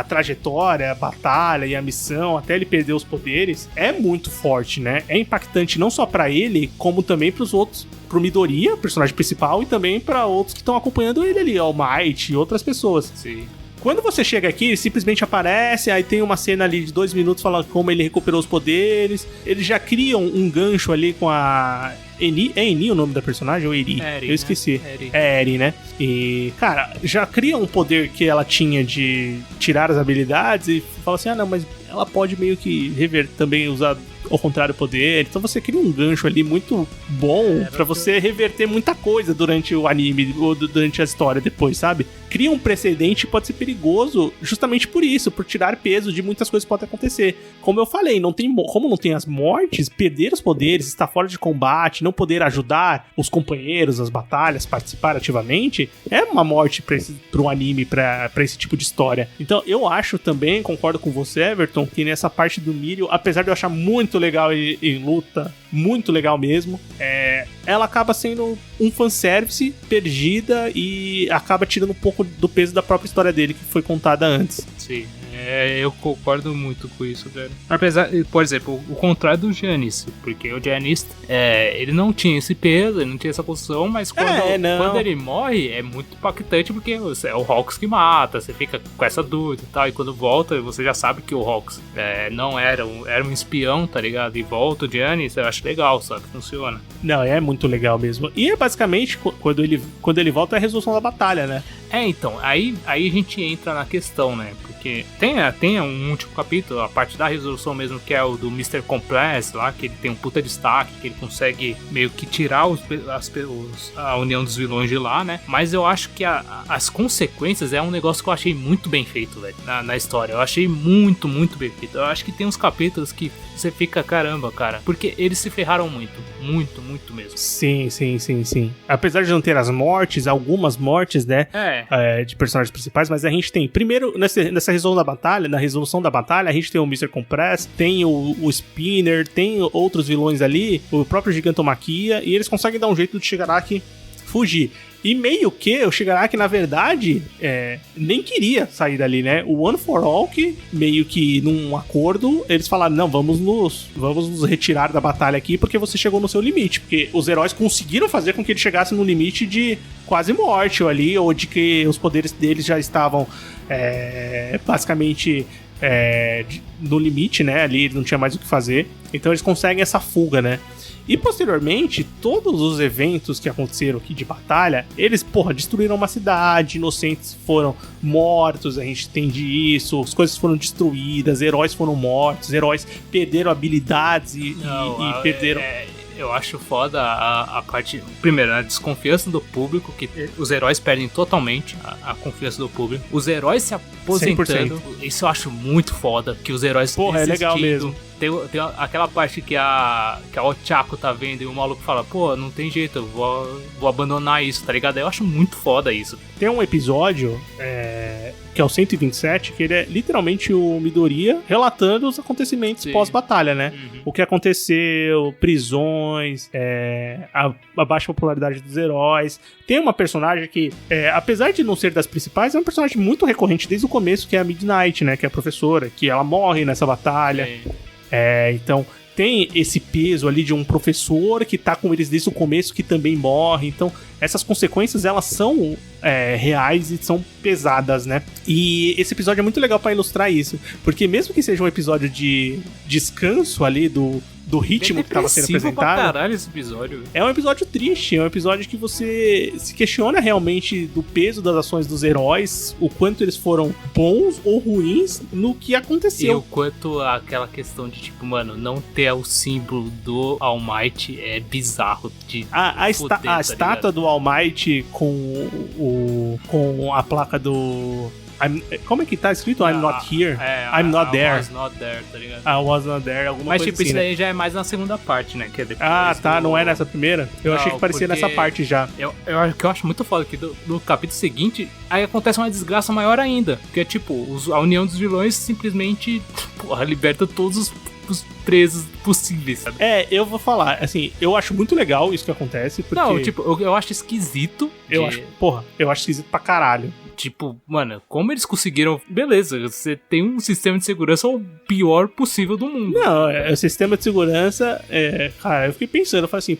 trajetória, a batalha e a missão, até ele perder os poderes, é muito forte, né? É impactante não só pra ele, como também pros outros, pro Midoriya, personagem principal, e também pra outros que estão acompanhando ele ali, All Might e outras pessoas. Sim. Quando você chega aqui, ele simplesmente aparece, aí tem uma cena ali de 2 minutos falando como ele recuperou os poderes. Eles já criam um gancho ali com a Eni. É Eni o nome da personagem ou Eri? Eu esqueci. Né? É Eri, né? E, cara, já cria um poder que ela tinha de tirar as habilidades e fala assim, não, mas ela pode meio que também usar ao contrário o poder. Então você cria um gancho ali muito bom pra você reverter muita coisa durante o anime ou durante a história depois, sabe? Cria um precedente que pode ser perigoso justamente por isso, por tirar peso de muitas coisas que podem acontecer. Como eu falei, como não tem as mortes, perder os poderes, estar fora de combate, não poder ajudar os companheiros nas batalhas, participar ativamente, é uma morte pro anime, pra esse tipo de história. Então eu acho também, concordo com você, Everton, que nessa parte do Mirio, apesar de eu achar muito legal em luta, muito legal mesmo, ela acaba sendo um fanservice perdida e acaba tirando um pouco do peso da própria história dele que foi contada antes. Sim. Eu concordo muito com isso, velho. Apesar, por exemplo, o contrário do Giannis, porque o Giannis, ele não tinha esse peso, ele não tinha essa posição, mas quando ele morre, é muito impactante, porque é o Hawks que mata, você fica com essa dúvida e tal, e quando volta, você já sabe que o Hawks não era um espião, tá ligado? E volta o Giannis, eu acho legal, sabe? Funciona. Não, é muito legal mesmo. E é basicamente, quando ele volta, é a resolução da batalha, né? Então, aí a gente entra na questão, né? Porque tem um último capítulo, a parte da resolução mesmo, que é o do Mr. Complex lá, que ele tem um puta destaque, que ele consegue meio que tirar a união dos vilões de lá, né? Mas eu acho que as consequências é um negócio que eu achei muito bem feito, velho, na história. Eu achei muito, muito bem feito. Eu acho que tem uns capítulos que você fica, caramba, cara, porque eles se ferraram muito, muito, muito mesmo. Sim. Apesar de não ter as mortes, algumas mortes, né? de personagens principais, mas a gente tem, primeiro, nessa resolução da batalha, a gente tem o Mr. Compress, tem o Spinner, tem outros vilões ali, o próprio Gigantomachia, e eles conseguem dar um jeito de Shigaraki fugir. E meio que o Shigaraki, na verdade, nem queria sair dali, né? O One for All, que meio que num acordo, eles falaram, não, vamos nos retirar da batalha aqui porque você chegou no seu limite. Porque os heróis conseguiram fazer com que ele chegasse no limite de quase morte ali, ou de que os poderes deles já estavam basicamente no limite, né? Ali não tinha mais o que fazer. Então eles conseguem essa fuga, né? E posteriormente, todos os eventos que aconteceram aqui de batalha, eles, destruíram uma cidade, inocentes foram mortos, a gente entende isso, as coisas foram destruídas, heróis foram mortos, heróis perderam habilidades e perderam... Eu acho foda a parte... Primeiro, a desconfiança do público, que os heróis perdem totalmente a confiança do público. Os heróis se aposentando, 100%. Isso eu acho muito foda, que os heróis é legal mesmo. Tem aquela parte que a Ochako tá vendo e o maluco fala, não tem jeito, eu vou abandonar isso, tá ligado? Eu acho muito foda isso. Tem um episódio, que é o 127, que ele é literalmente o Midoriya relatando os acontecimentos pós-batalha, né? Uhum. O que aconteceu, prisões, a baixa popularidade dos heróis. Tem uma personagem que, apesar de não ser das principais, é um personagem muito recorrente desde o começo, que é a Midnight, né? Que é a professora, que ela morre nessa batalha. Então tem esse peso ali de um professor que tá com eles desde o começo, que também morre. Então essas consequências, elas são reais e são pesadas, né? E esse episódio é muito legal pra ilustrar isso, porque mesmo que seja um episódio de descanso ali do ritmo que estava sendo apresentado. Pra caralho esse episódio. É um episódio triste, é um episódio que você se questiona realmente do peso das ações dos heróis, o quanto eles foram bons ou ruins no que aconteceu. E o quanto aquela questão de, tipo, mano, não ter o símbolo do All Might é bizarro. A estátua do All Might com a placa do... como é que tá escrito? I'm not here. I'm not there. I was not there, tá ligado? I was not there, alguma Mas, coisa tipo, assim, isso daí já é mais na segunda parte, né? Que é depois não é nessa primeira? Eu achei que parecia nessa parte já. Eu acho muito foda que no capítulo seguinte, aí acontece uma desgraça maior ainda. Porque, tipo, a união dos vilões simplesmente liberta todos os presos possíveis, sabe? Eu vou falar, assim, eu acho muito legal isso que acontece, porque... Não, tipo, eu acho esquisito. Eu acho esquisito pra caralho. Tipo, mano, como eles conseguiram... Beleza, você tem um sistema de segurança o pior possível do mundo. Não, o sistema de segurança... cara, eu fiquei pensando, eu falei assim,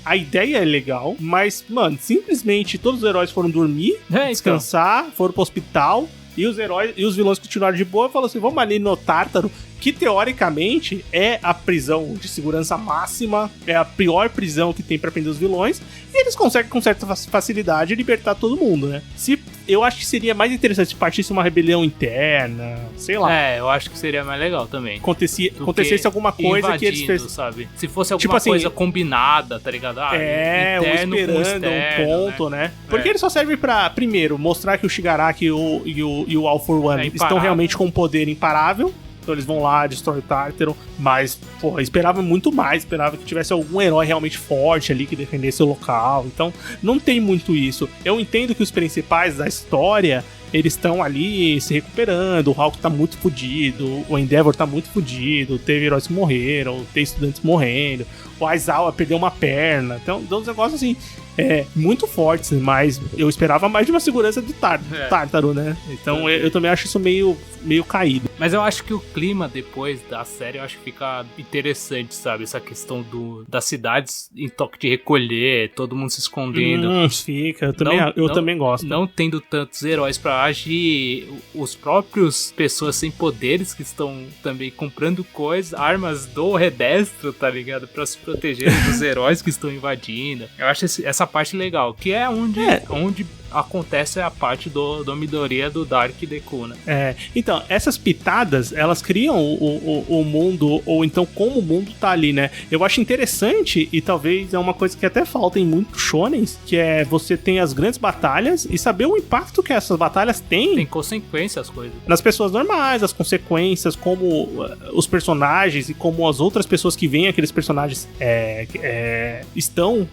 a ideia é legal, mas, mano, simplesmente todos os heróis foram dormir, descansar, foram pro hospital, e os heróis e os vilões continuaram de boa e falaram assim, vamos ali no Tártaro, que teoricamente é a prisão de segurança máxima, é a pior prisão que tem pra prender os vilões, e eles conseguem com certa facilidade libertar todo mundo, né? Eu acho que seria mais interessante se partisse uma rebelião interna, sei lá. Eu acho que seria mais legal também. Acontecesse alguma coisa que eles fez, sabe? Se fosse alguma coisa combinada, tá ligado? Interno esperando um ponto, né? Porque ele só serve pra, primeiro, mostrar que o Shigaraki e o All for One estão realmente com um poder imparável. Então eles vão lá, destrói o Tártaro. Mas, esperava muito mais. Esperava que tivesse algum herói realmente forte ali que defendesse o local. Então, não tem muito isso. Eu entendo que os principais da história, eles estão ali se recuperando. O Hulk tá muito fodido. O Endeavor tá muito fodido. Teve heróis que morreram. Teve estudantes morrendo. O Aizawa perdeu uma perna. Então, deu uns negócios assim... muito fortes, mas eu esperava mais de uma segurança do Tártaro, né? Então eu também acho isso meio caído. Mas eu acho que o clima depois da série, eu acho que fica interessante, sabe? Essa questão das cidades em toque de recolher, todo mundo se escondendo. Fica, eu também gosto. Não tendo tantos heróis pra agir, os próprios pessoas sem poderes que estão também comprando coisas, armas do Redestro, tá ligado? Pra se proteger dos heróis que estão invadindo. Eu acho essa parte legal, que é onde acontece a parte do Midoriya, do Dark e Deku, né? Então, essas pitadas, elas criam o mundo, ou então como o mundo tá ali, né? Eu acho interessante, e talvez é uma coisa que até falta em muitos shonens, que é você tem as grandes batalhas e saber o impacto que essas batalhas têm. Tem consequências as coisas. Nas pessoas normais, as consequências, como os personagens e como as outras pessoas que veem aqueles personagens estão...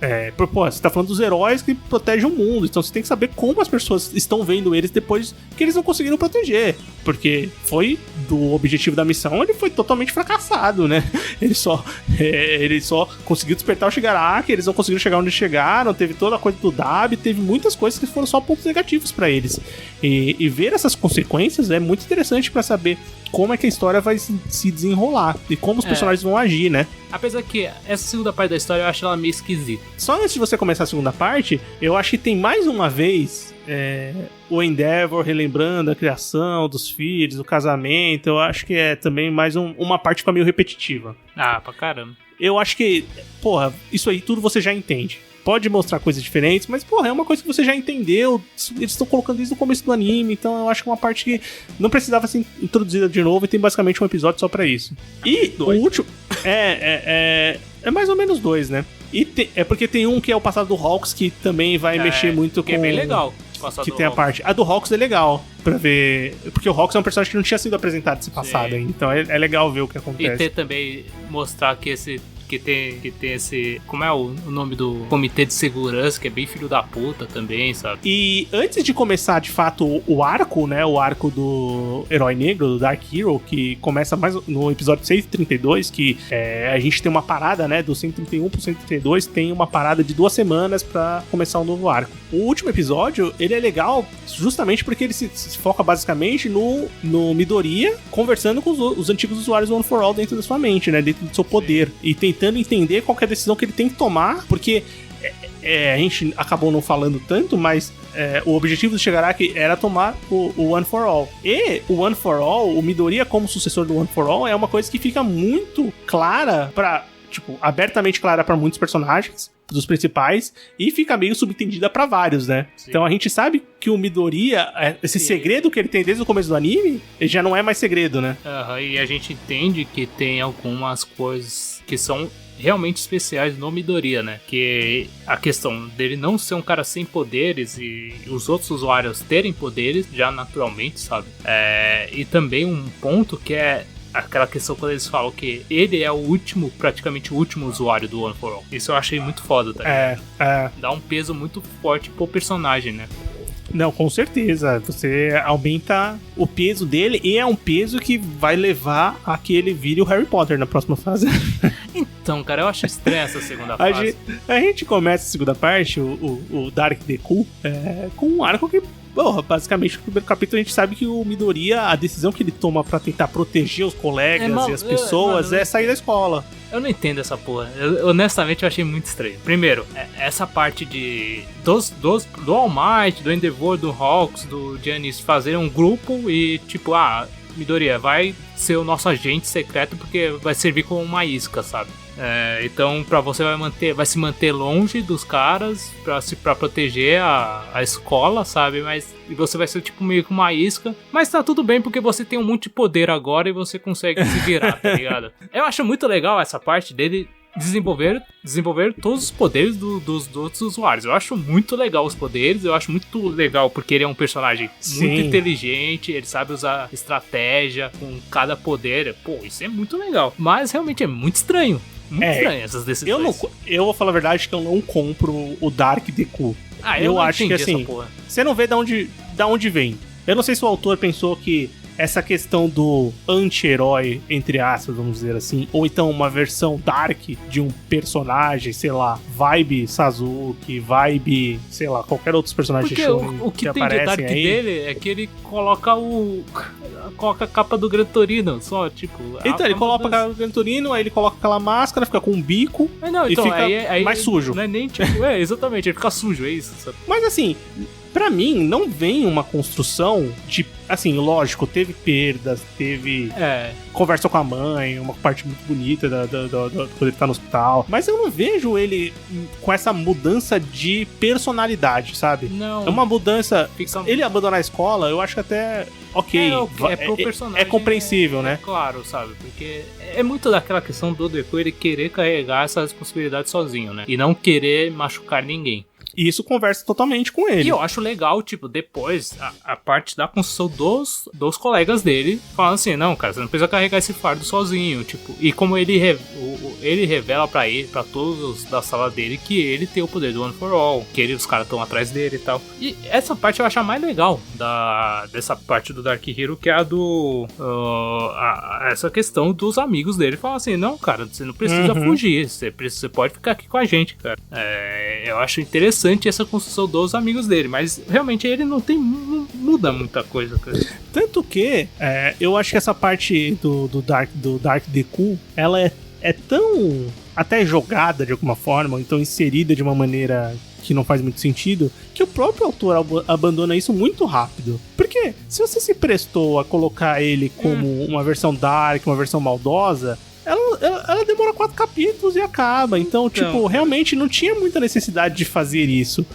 você tá falando dos heróis que protegem o mundo, então você tem que saber como as pessoas estão vendo eles depois que eles não conseguiram proteger. Porque foi do objetivo da missão, ele foi totalmente fracassado, né? Ele só conseguiu despertar o Shigaraki, eles não conseguiram chegar onde chegaram, teve toda a coisa do Dabi, teve muitas coisas que foram só pontos negativos pra eles. E ver essas consequências é muito interessante pra saber como é que a história vai se desenrolar e como os personagens vão agir, né? Apesar que essa segunda parte da história eu acho ela meio esquisita. Só antes de você começar a segunda parte, eu acho que tem mais uma vez o Endeavor relembrando a criação dos filhos, o casamento. Eu acho que é também mais uma parte que fica meio repetitiva. Ah, pra caramba. Eu acho que, porra, isso aí tudo você já entende. Pode mostrar coisas diferentes, mas, porra, é uma coisa que você já entendeu. Eles estão colocando desde o começo do anime, então eu acho que é uma parte que não precisava ser introduzida de novo e tem basicamente um episódio só pra isso. E o último... É mais ou menos 2, né? E é porque tem um que é o passado do Hawks, que também vai mexer muito com... é bem legal. Que tem a parte... A do Hawks é legal pra ver... Porque o Hawks é um personagem que não tinha sido apresentado esse passado ainda. Então é legal ver o que acontece. E ter também... Mostrar que tem esse... Como é o nome do comitê de segurança, que é bem filho da puta também, sabe? E antes de começar, de fato, o arco, né? O arco do Herói Negro, do Dark Hero, que começa mais no episódio 132, que a gente tem uma parada, né? Do 131 pro 132, tem uma parada de 2 semanas pra começar um novo arco. O último episódio, ele é legal justamente porque ele se foca basicamente no Midoriya conversando com os antigos usuários do One for All dentro da sua mente, né? Dentro do seu poder. E tentando entender qual que é a decisão que ele tem que tomar, porque a gente acabou não falando tanto, mas o objetivo do Shigaraki era tomar o One for All. E o One for All, o Midoriya como sucessor do One for All, é uma coisa que fica muito clara abertamente clara pra muitos personagens, dos principais, e fica meio subentendida pra vários, né? Sim. Então a gente sabe que o Midoriya, esse segredo que ele tem desde o começo do anime, ele já não é mais segredo, né? E a gente entende que tem algumas coisas que são realmente especiais no Midoriya, né? Que a questão dele não ser um cara sem poderes e os outros usuários terem poderes já naturalmente, sabe? E também um ponto que é aquela questão quando eles falam que ele é praticamente o último usuário do One for All. Isso eu achei muito foda, tá? Dá um peso muito forte pro personagem, né? Não, com certeza. Você aumenta o peso dele e é um peso que vai levar a que ele vire o Harry Potter na próxima fase. Então, cara, eu acho estranha essa segunda fase. A gente começa a segunda parte, o Dark Deku, com um arco que... Porra, basicamente no primeiro capítulo a gente sabe que o Midoriya, a decisão que ele toma pra tentar proteger os colegas e as pessoas é sair da escola. Eu não entendo essa porra. Honestamente, eu achei muito estranho. Primeiro, essa parte do All Might, do Endeavor, do Hawks, do Giannis fazerem um grupo e tipo, Midoriya, vai ser o nosso agente secreto porque vai servir como uma isca, sabe? Então pra você vai se manter longe dos caras pra proteger a escola, sabe? E você vai ser tipo meio que uma isca, mas tá tudo bem porque você tem um monte de poder agora e você consegue se virar, tá ligado? Eu acho muito legal essa parte dele desenvolver todos os poderes dos outros usuários. Eu acho muito legal os poderes, eu acho muito legal porque ele é um personagem muito inteligente, ele sabe usar estratégia com cada poder. Pô, isso é muito legal. Mas realmente é muito estranho. Muito estranho essas decisões. Eu vou falar a verdade que eu não compro o Dark Deku. Eu acho que assim, você não vê da onde vem. Eu não sei se o autor pensou que essa questão do anti-herói, entre aspas, vamos dizer assim, ou então uma versão dark de um personagem, sei lá, vibe Sasuke, vibe, sei lá, qualquer outro personagem que o que tem de dark aí dele é que ele coloca a capa do Gran Torino, só, tipo... Então, ele coloca a capa do Gran Torino, aí ele coloca aquela máscara, fica com um bico e fica aí mais sujo. Não é nem tipo... exatamente, ele fica sujo, é isso. Sabe? Mas assim... Pra mim, não vem uma construção de... Assim, lógico, teve perdas, teve... Conversa com a mãe, uma parte muito bonita quando ele tá no hospital. Mas eu não vejo ele com essa mudança de personalidade, sabe? Não. É uma mudança... Ele abandonar a escola, eu acho que até... Ok, pro personagem, é compreensível, né? Claro, sabe? Porque é muito daquela questão do Deku ele querer carregar essa responsabilidade sozinho, né? E não querer machucar ninguém. E isso conversa totalmente com ele. E eu acho legal, tipo, depois, a parte da construção dos colegas dele, falando assim, não, cara, você não precisa carregar esse fardo sozinho, tipo, e como ele, ele revela pra todos da sala dele que ele tem o poder do One for All, que os caras estão atrás dele e tal. E essa parte eu acho a mais legal dessa parte do Dark Hero, que é a do... essa questão dos amigos dele. Fala assim, não, cara, você não precisa fugir, você pode ficar aqui com a gente, cara. Eu acho interessante essa construção dos amigos dele, mas realmente ele não muda muita coisa, cara. Tanto que eu acho que essa parte do Dark Deku, ela é tão até jogada de alguma forma, ou então inserida de uma maneira que não faz muito sentido, que o próprio autor abandona isso muito rápido. Porque se você se prestou a colocar ele como uma versão dark, uma versão maldosa, ela demora 4 capítulos e acaba. Então, tipo, realmente não tinha muita necessidade de fazer isso.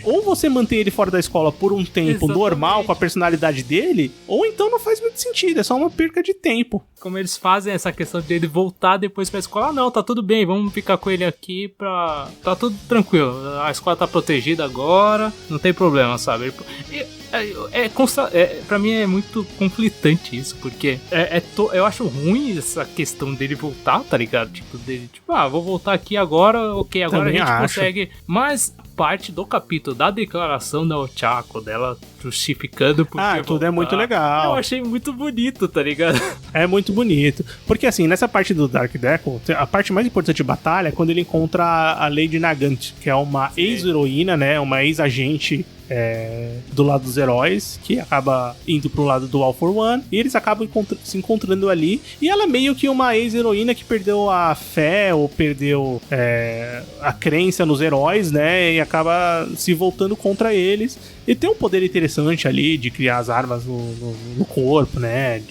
Ou você mantém ele fora da escola por um tempo normal, com a personalidade dele, ou então não faz muito sentido, é só uma perca de tempo. Como eles fazem essa questão de ele voltar depois pra escola, não, tá tudo bem, vamos ficar com ele aqui tá tudo tranquilo, a escola tá protegida agora, não tem problema, sabe? Pra mim é muito conflitante isso, porque eu acho ruim essa questão dele voltar, tá ligado? Vou voltar aqui agora, ok, agora também a gente consegue, mas parte do capítulo da declaração da Ochako, dela justificando porque tudo voltar, é muito legal. Eu achei muito bonito, tá ligado? É muito bonito, porque assim, nessa parte do Dark Deku, a parte mais importante de batalha é quando ele encontra a Lady Nagant, que é uma ex-heroína, né, uma ex-agente do lado dos heróis, que acaba indo pro lado do All for One, e eles acabam se encontrando ali, e ela é meio que uma ex-heroína que perdeu a fé, ou perdeu a crença nos heróis, né, e acaba se voltando contra eles, e tem um poder interessante ali, de criar as armas no corpo, né,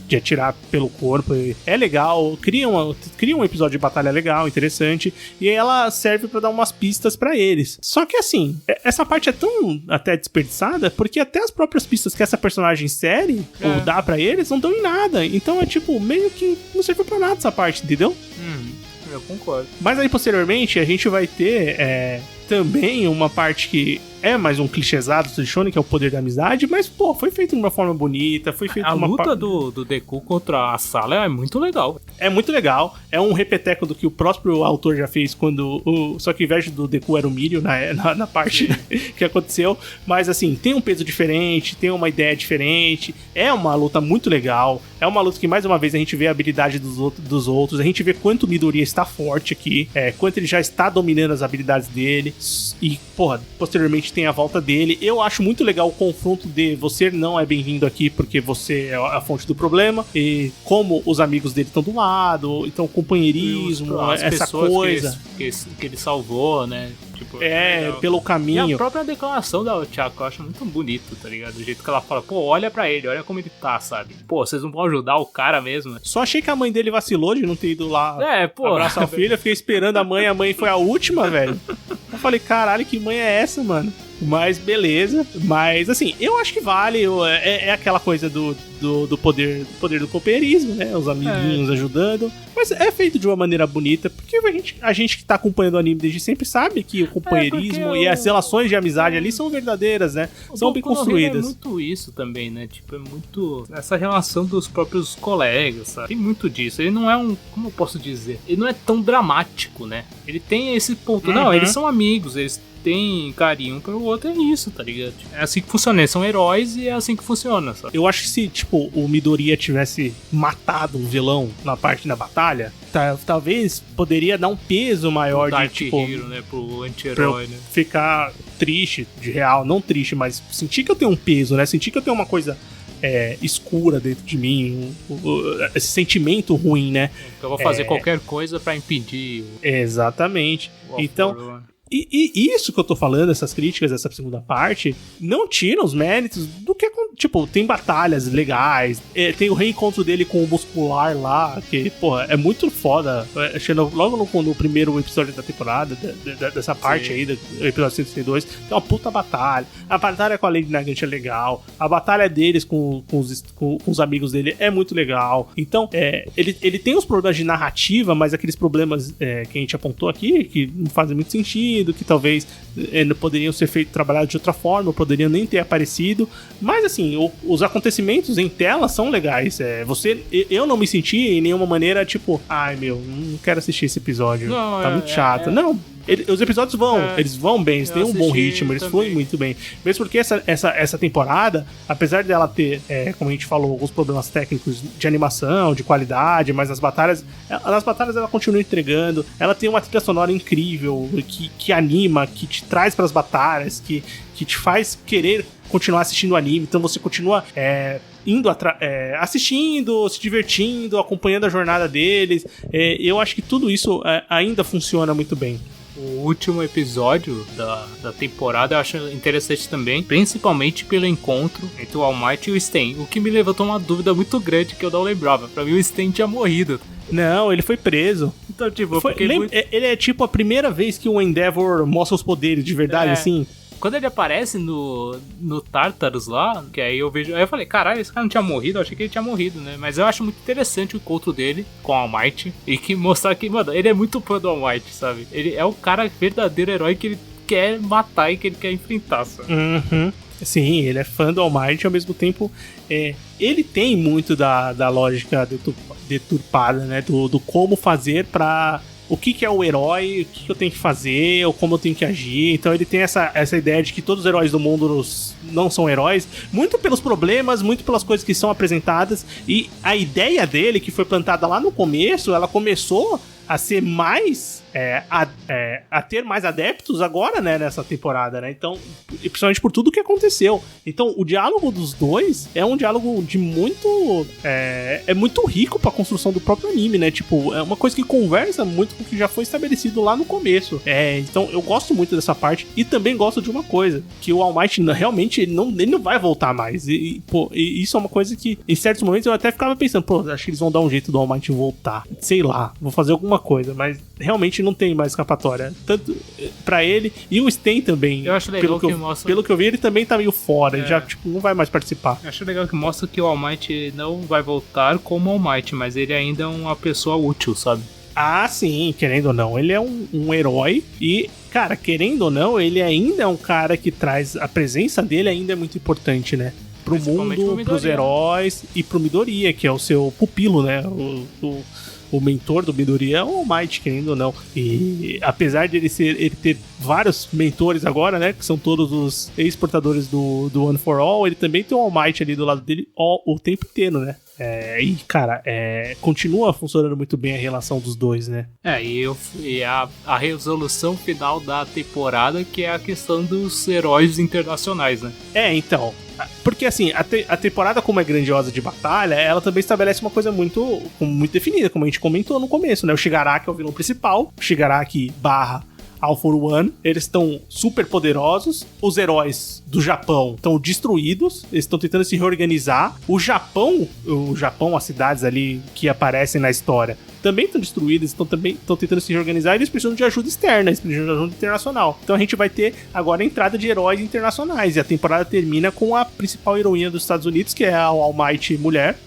de atirar pelo corpo, é legal, cria um episódio de batalha legal, interessante, e aí ela serve pra dar umas pistas pra eles. Só que assim, essa parte é tão até desperdiçada, porque até as próprias pistas que essa personagem insere, ou dá pra eles, não dão em nada, então é tipo, meio que não serve pra nada essa parte, entendeu? Eu concordo. Mas aí posteriormente a gente vai ter também uma parte que é mais um clichêzado do Shonen, que é o poder da amizade, mas, pô, foi feito de uma forma bonita, foi feito a luta do Deku contra a Sala é muito legal. É muito legal, é um repeteco do que o próprio autor já fez quando só que ao invés do Deku era o Milho na parte que aconteceu, mas assim, tem um peso diferente, tem uma ideia diferente, é uma luta muito legal, é uma luta que mais uma vez a gente vê a habilidade dos outros, a gente vê quanto o Midoriya está forte aqui, quanto ele já está dominando as habilidades dele, e, porra, posteriormente tem a volta dele. Eu acho muito legal o confronto de você não é bem-vindo aqui porque você é a fonte do problema, e como os amigos dele estão do lado, então companheirismo, essa coisa que ele salvou, né? Tipo, pelo caminho. E a própria declaração da Ochako eu acho muito bonito, tá ligado? Do jeito que ela fala, pô, olha pra ele, olha como ele tá, sabe? Pô, vocês não vão ajudar o cara mesmo, né? Só achei que a mãe dele vacilou de não ter ido lá abraçar a filha, fiquei esperando a mãe foi a última, velho. Eu falei, caralho, que mãe é essa, mano? Mas beleza, mas assim, eu acho que vale, é aquela coisa do poder do companheirismo, né? Os amiguinhos ajudando, mas é feito de uma maneira bonita, porque a gente que tá acompanhando o anime desde sempre sabe que o companheirismo e as relações de amizade ali são verdadeiras, né? São bem construídas. É muito isso também, né? Tipo, é muito essa relação dos próprios colegas, sabe? Tem muito disso. Ele não é como eu posso dizer? Ele não é tão dramático, né? Ele tem esse ponto, não, eles são amigos, eles tem carinho um pelo outro, é isso, tá ligado? É assim que funciona, eles são heróis e é assim que funciona, sabe? Eu acho que se, tipo, o Midoriya tivesse matado um vilão na parte da batalha, talvez poderia dar um peso maior Dark de, tipo... Hero, né? Pro anti-herói, né? Ficar triste, de real, não triste, mas sentir que eu tenho um peso, né? Sentir que eu tenho uma coisa... escura dentro de mim, esse sentimento ruim, né? Eu vou fazer qualquer coisa pra impedir. Exatamente. Então, e isso que eu tô falando, essas críticas dessa segunda parte, não tiram os méritos do que, tipo, tem batalhas legais, tem o reencontro dele com o muscular lá, que, porra, é muito foda. Logo no primeiro episódio da temporada, dessa parte aí, do episódio 162, tem uma puta batalha. A batalha com a Lady Nagant é legal, a batalha deles com os amigos dele é muito legal. Então, ele tem os problemas de narrativa, mas aqueles problemas que a gente apontou aqui, que não fazem muito sentido, sentido, que talvez poderiam ser trabalhados de outra forma, poderiam nem ter aparecido. Mas assim, os acontecimentos em tela são legais. Eu não me senti em nenhuma maneira tipo, ai meu, não quero assistir esse episódio, tá muito chato. Não. Os episódios eles vão bem, eles têm um bom ritmo, eles fluem muito bem. Mesmo porque essa temporada, apesar dela ter, como a gente falou, alguns problemas técnicos de animação, de qualidade, mas nas batalhas ela continua entregando. Ela tem uma trilha sonora incrível, que anima, que te traz pras batalhas, que te faz querer continuar assistindo o anime. Então você continua assistindo, se divertindo, acompanhando a jornada deles. Eu acho que tudo isso ainda funciona muito bem. O último episódio da temporada eu acho interessante também, principalmente pelo encontro entre o All Might e o Stain, o que me levantou uma dúvida muito grande que eu não lembrava. Pra mim o Stain tinha morrido. Não, ele foi preso. Então, tipo, ele é tipo a primeira vez que o Endeavor mostra os poderes de verdade, assim. Quando ele aparece no Tartarus lá, que aí eu vejo. Aí eu falei, caralho, esse cara não tinha morrido, eu achei que ele tinha morrido, né? Mas eu acho muito interessante o encontro dele com o All Might. E que mostrar que, mano, ele é muito fã do All Might, sabe? Ele é o cara verdadeiro herói que ele quer matar e que ele quer enfrentar, sabe? Uhum. Sim, ele é fã do All Might e ao mesmo tempo ele tem muito da lógica deturpada, né? Do como fazer pra. O que é o herói, o que eu tenho que fazer, ou como eu tenho que agir. Então ele tem essa ideia de que todos os heróis do mundo não são heróis, muito pelos problemas, muito pelas coisas que são apresentadas. E a ideia dele, que foi plantada lá no começo, ela começou a ser mais... a ter mais adeptos agora, né, nessa temporada, né? Então, principalmente por tudo que aconteceu. Então, o diálogo dos dois é um diálogo de muito... É muito rico pra construção do próprio anime, né? Tipo, é uma coisa que conversa muito com o que já foi estabelecido lá no começo. Então, eu gosto muito dessa parte e também gosto de uma coisa, que o All Might realmente ele não vai voltar mais. E isso é uma coisa que, em certos momentos, eu até ficava pensando, acho que eles vão dar um jeito do All Might voltar. Sei lá, vou fazer alguma coisa, mas realmente não tem mais escapatória. Tanto pra ele e o Stain também. Eu acho legal mostra... Pelo que eu vi, ele também tá meio fora. Ele já, tipo, não vai mais participar. Eu acho legal que mostra que o All Might não vai voltar como All Might, mas ele ainda é uma pessoa útil, sabe? Ah, sim, querendo ou não. Ele é um herói e, cara, querendo ou não, ele ainda é um cara que traz... A presença dele ainda é muito importante, né? Pro mundo, pros heróis e pro Midoriya, que é o seu pupilo, né? O mentor do Midoriya é o All Might, querendo ou não. E apesar de ele ter vários mentores agora, né? Que são todos os ex-portadores do One for All, ele também tem o All Might ali do lado dele o tempo inteiro, né? E, cara, continua funcionando muito bem a relação dos dois, né? E a resolução final da temporada, que é a questão dos heróis internacionais, né? Então... Porque assim, a temporada, como é grandiosa de batalha, ela também estabelece uma coisa muito definida, como a gente comentou no começo, né? O Shigaraki é o vilão principal, o Shigaraki / All for One, eles estão super poderosos, os heróis do Japão estão destruídos, eles estão tentando se reorganizar, o Japão, as cidades ali que aparecem na história, também estão destruídas, estão tentando se reorganizar e eles precisam de ajuda externa, eles precisam de ajuda internacional. Então a gente vai ter agora a entrada de heróis internacionais, e a temporada termina com a principal heroína dos Estados Unidos, que é a All Might mulher,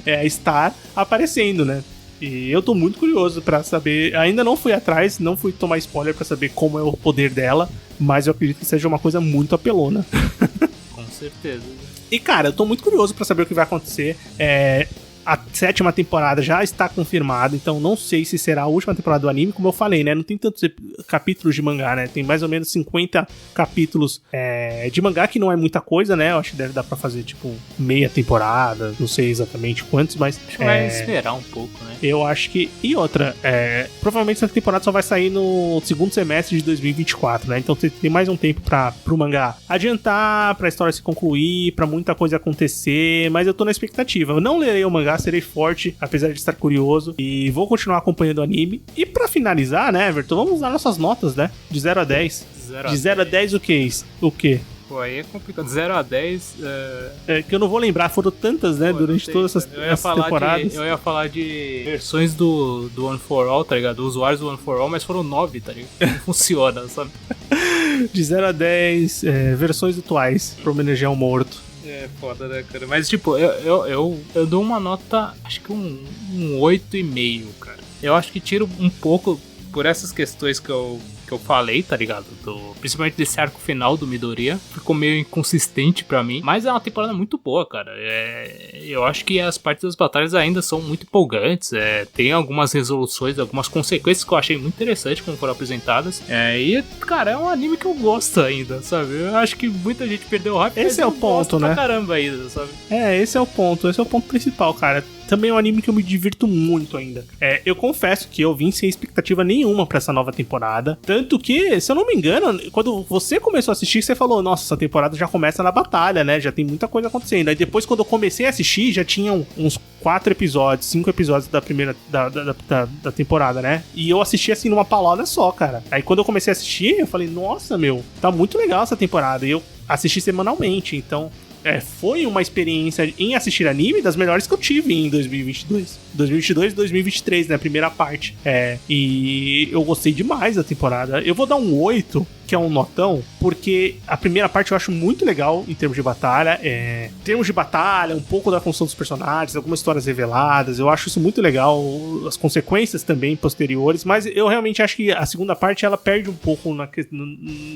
a Star, aparecendo, né? E eu tô muito curioso pra saber, ainda não fui atrás, não fui tomar spoiler pra saber como é o poder dela, mas eu acredito que seja uma coisa muito apelona. Com certeza. E cara, eu tô muito curioso pra saber o que vai acontecer. A 7ª temporada já está confirmada, então não sei se será a última temporada do anime, como eu falei, né? Não tem tantos capítulos de mangá, né? Tem mais ou menos 50 capítulos de mangá, que não é muita coisa, né? Eu acho que deve dar pra fazer, tipo, meia temporada, não sei exatamente quantos, mas... Acho que vai esperar um pouco, né? Eu acho que... E outra, provavelmente essa temporada só vai sair no segundo semestre de 2024, né? Então tem mais um tempo pro mangá adiantar, pra história se concluir, pra muita coisa acontecer, mas eu tô na expectativa. Eu não lerei o mangá, serei forte, apesar de estar curioso, e vou continuar acompanhando o anime. E pra finalizar, né, Everton, vamos dar nossas notas, né? De 0 a 10. De 0 a 10 o que? O quê? Pô, aí é complicado. 0 a 10... que eu não vou lembrar, foram tantas, né, durante todas essas temporadas. Eu ia falar de versões do One for All, tá ligado? Usuários do One for All, mas foram 9, tá ligado? Não funciona, sabe? De 0 a 10, versões atuais, pra homenagear o morto. Foda, né, cara? Mas, tipo, eu dou uma nota, acho que um 8,5, cara. Eu acho que tiro um pouco por essas questões que eu que eu falei, tá ligado? Principalmente desse arco final do Midoriya. Ficou meio inconsistente pra mim. Mas é uma temporada muito boa, cara. Eu acho que as partes das batalhas ainda são muito empolgantes. Tem algumas resoluções, algumas consequências que eu achei muito interessantes como foram apresentadas. E, cara, é um anime que eu gosto ainda, sabe? Eu acho que muita gente perdeu o hype. Esse é o ponto, né? Pra caramba ainda, sabe? Esse é o ponto principal, cara. Também é um anime que eu me divirto muito ainda. Eu confesso que eu vim sem expectativa nenhuma pra essa nova temporada. Tanto que, se eu não me engano, quando você começou a assistir, você falou, nossa, essa temporada já começa na batalha, né? Já tem muita coisa acontecendo. Aí depois, quando eu comecei a assistir, já tinham uns 4 episódios, 5 episódios da primeira da temporada, né? E eu assisti assim numa paulada só, cara. Aí quando eu comecei a assistir, eu falei, nossa, meu, tá muito legal essa temporada. E eu assisti semanalmente, então... foi uma experiência em assistir anime das melhores que eu tive em 2022 e 2023, né, a primeira parte. E eu gostei demais da temporada. Eu vou dar um 8, que é um notão, porque a primeira parte eu acho muito legal em termos de batalha. Um pouco da função dos personagens, algumas histórias reveladas, eu acho isso muito legal, as consequências também posteriores, mas eu realmente acho que a segunda parte ela perde um pouco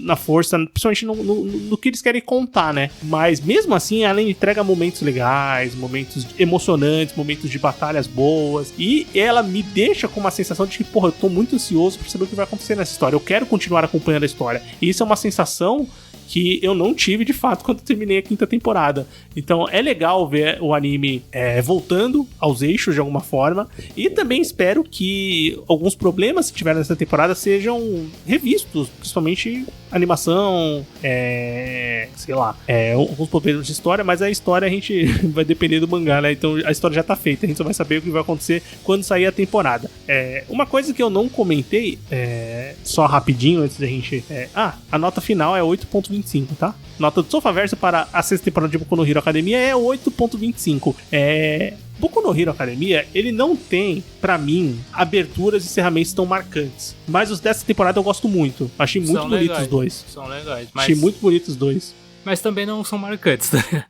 na força, principalmente no que eles querem contar, né? Mas mesmo assim ela entrega momentos legais, momentos emocionantes, momentos de batalhas boas, e ela me deixa com uma sensação de que, porra, eu tô muito ansioso pra saber o que vai acontecer nessa história, eu quero continuar acompanhando a história. E isso é uma sensação que eu não tive de fato quando terminei a 5ª temporada. Então é legal ver o anime voltando aos eixos de alguma forma, e também espero que alguns problemas que tiveram nessa temporada sejam revistos, principalmente animação, sei lá, alguns problemas de história, mas a história a gente vai depender do mangá, né? Então a história já tá feita, a gente só vai saber o que vai acontecer quando sair a temporada. Uma coisa que eu não comentei, só rapidinho antes da gente... a nota final é 8.25, tá? Nota do Sofaverso para a 6ª temporada de Boku no Hero Academia é 8.25. Boku no Hero Academia, ele não tem, pra mim, aberturas e encerramentos tão marcantes. Mas os dessa temporada eu gosto muito. Achei muito bonitos os dois. São legais. Achei muito bonitos os dois. Mas também não são marcantes, tá?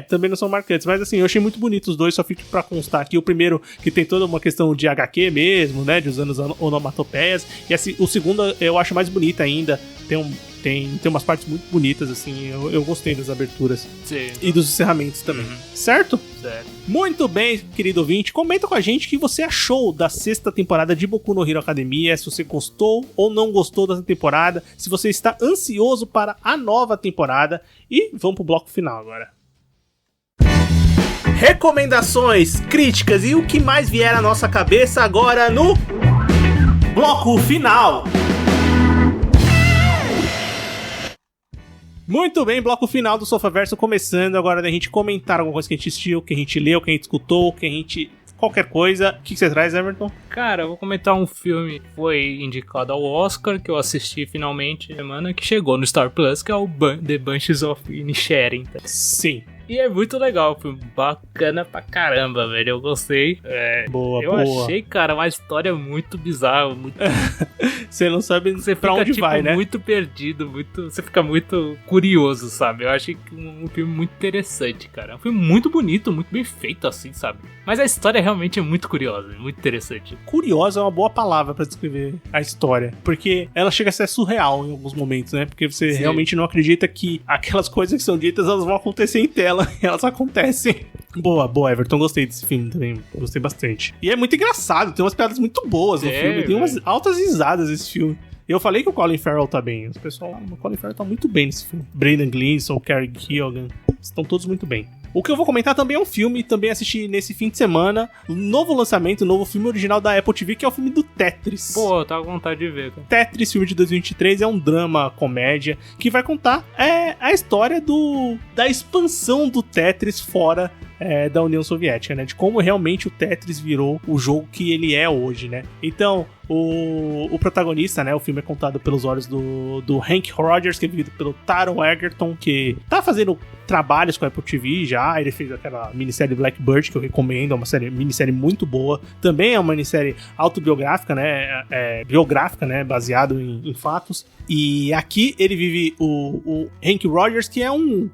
Também não são marcantes, mas assim, eu achei muito bonito os dois, só fico pra constar aqui. O primeiro, que tem toda uma questão de HQ mesmo, né, de usando as onomatopeias, e assim, o segundo eu acho mais bonito ainda, tem umas partes muito bonitas, assim, eu gostei das aberturas. Sim. E dos encerramentos também, certo? Certo. Muito bem, querido ouvinte, comenta com a gente o que você achou da 6ª temporada de Boku no Hero Academia, se você gostou ou não gostou dessa temporada, se você está ansioso para a nova temporada, e vamos pro bloco final agora. Recomendações, críticas e o que mais vier à nossa cabeça agora no bloco final. Muito bem, bloco final do Sofaverso começando agora da gente comentar alguma coisa que a gente assistiu, que a gente leu, que a gente escutou, que a gente... qualquer coisa. O que você traz, Everton? Cara, eu vou comentar um filme que foi indicado ao Oscar, que eu assisti finalmente semana, que chegou no Star Plus, que é o The Banshees of Inisherin. Sim. E é muito legal, o filme bacana pra caramba, velho, eu gostei. Boa. Achei, cara, uma história muito bizarra, muito... Você não sabe pra onde tipo, vai, né? Muito perdido, você fica muito curioso, sabe? Eu achei um filme muito interessante, cara. É um filme muito bonito, muito bem feito, assim, sabe? Mas a história realmente é muito curiosa, muito interessante. Curiosa é uma boa palavra pra descrever a história, porque ela chega a ser surreal em alguns momentos, né? Porque você realmente não acredita que aquelas coisas que são ditas, elas vão acontecer em tela. Elas acontecem. Boa, Everton. Gostei desse filme também. Gostei bastante. E é muito engraçado. Tem umas piadas muito boas no filme. Tem umas altas risadas nesse filme. Eu falei que o Colin Farrell tá bem. O pessoal, o Colin Farrell tá muito bem nesse filme. Brandon Gleeson, Carey Keoghan. Estão todos muito bem. O que eu vou comentar também é um filme, também assisti nesse fim de semana, um novo lançamento, um novo filme original da Apple TV, que é o filme do Tetris. Pô, eu tava com vontade de ver, cara. Tetris, filme de 2023, é um drama, comédia, que vai contar a história da expansão do Tetris fora da União Soviética, né? De como realmente o Tetris virou o jogo que ele é hoje, né? Então, o protagonista, né? O filme é contado pelos olhos do Hank Rogers, que é vivido pelo Taron Egerton, que tá fazendo trabalhos com a Apple TV já. Ele fez aquela minissérie Blackbird, que eu recomendo, é uma minissérie muito boa. Também é uma minissérie autobiográfica, né? Biográfica, né? Baseado em fatos. E aqui ele vive o Hank Rogers, que é um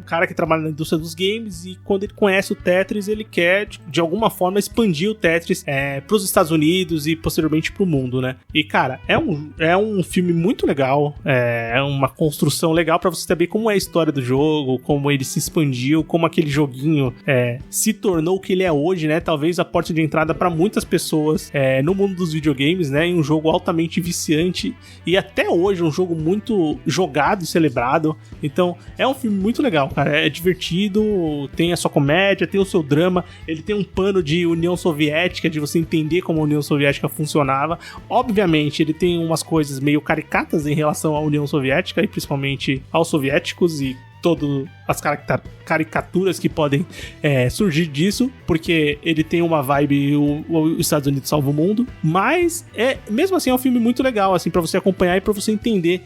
cara que trabalha na indústria dos games, e quando ele conhece o Tetris, ele quer, de alguma forma, expandir o Tetris pros Estados Unidos e posteriormente pro mundo, né? E, cara, é um filme muito legal, é uma construção legal pra você saber como é a história do jogo, como ele se expandiu, como aquele joguinho se tornou o que ele é hoje, né? Talvez a porta de entrada pra muitas pessoas no mundo dos videogames, né? Em um jogo altamente viciante e até hoje um jogo muito jogado e celebrado. Então, é um filme muito legal, cara. É divertido, tem a sua comédia, tem o seu drama, ele tem um pano de União Soviética, de você entender como a União Soviética funcionava. Obviamente, ele tem umas coisas meio caricatas em relação à União Soviética e principalmente aos soviéticos e todas as caricaturas que podem surgir disso, porque ele tem uma vibe os Estados Unidos salva o mundo, mas mesmo assim é um filme muito legal assim, pra você acompanhar e pra você entender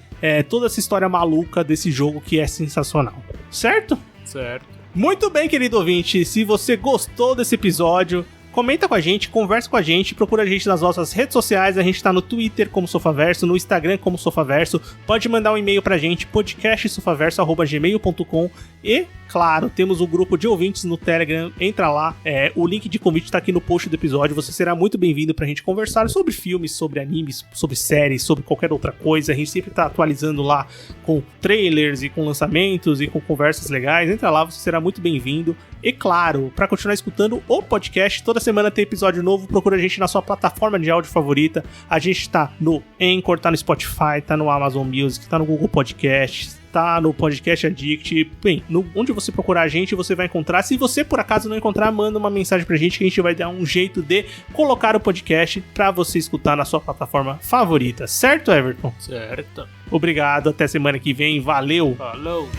toda essa história maluca desse jogo que é sensacional, certo? Certo. Muito bem, querido ouvinte, se você gostou desse episódio, comenta com a gente, conversa com a gente, procura a gente nas nossas redes sociais, a gente tá no Twitter como Sofaverso, no Instagram como Sofaverso, pode mandar um e-mail pra gente, podcastsofaverso@gmail.com e, claro, temos um grupo de ouvintes no Telegram, entra lá, o link de convite tá aqui no post do episódio, você será muito bem-vindo pra gente conversar sobre filmes, sobre animes, sobre séries, sobre qualquer outra coisa, a gente sempre tá atualizando lá com trailers e com lançamentos e com conversas legais, entra lá, você será muito bem-vindo. E claro, pra continuar escutando o podcast, toda semana tem episódio novo, procura a gente na sua plataforma de áudio favorita, a gente tá no Anchor, tá no Spotify, tá no Amazon Music, tá no Google Podcasts, tá no Podcast Addict, bem, onde você procurar a gente, você vai encontrar. Se você por acaso não encontrar, manda uma mensagem pra gente que a gente vai dar um jeito de colocar o podcast pra você escutar na sua plataforma favorita, certo, Everton? Certo. Obrigado, até semana que vem, valeu! Falou!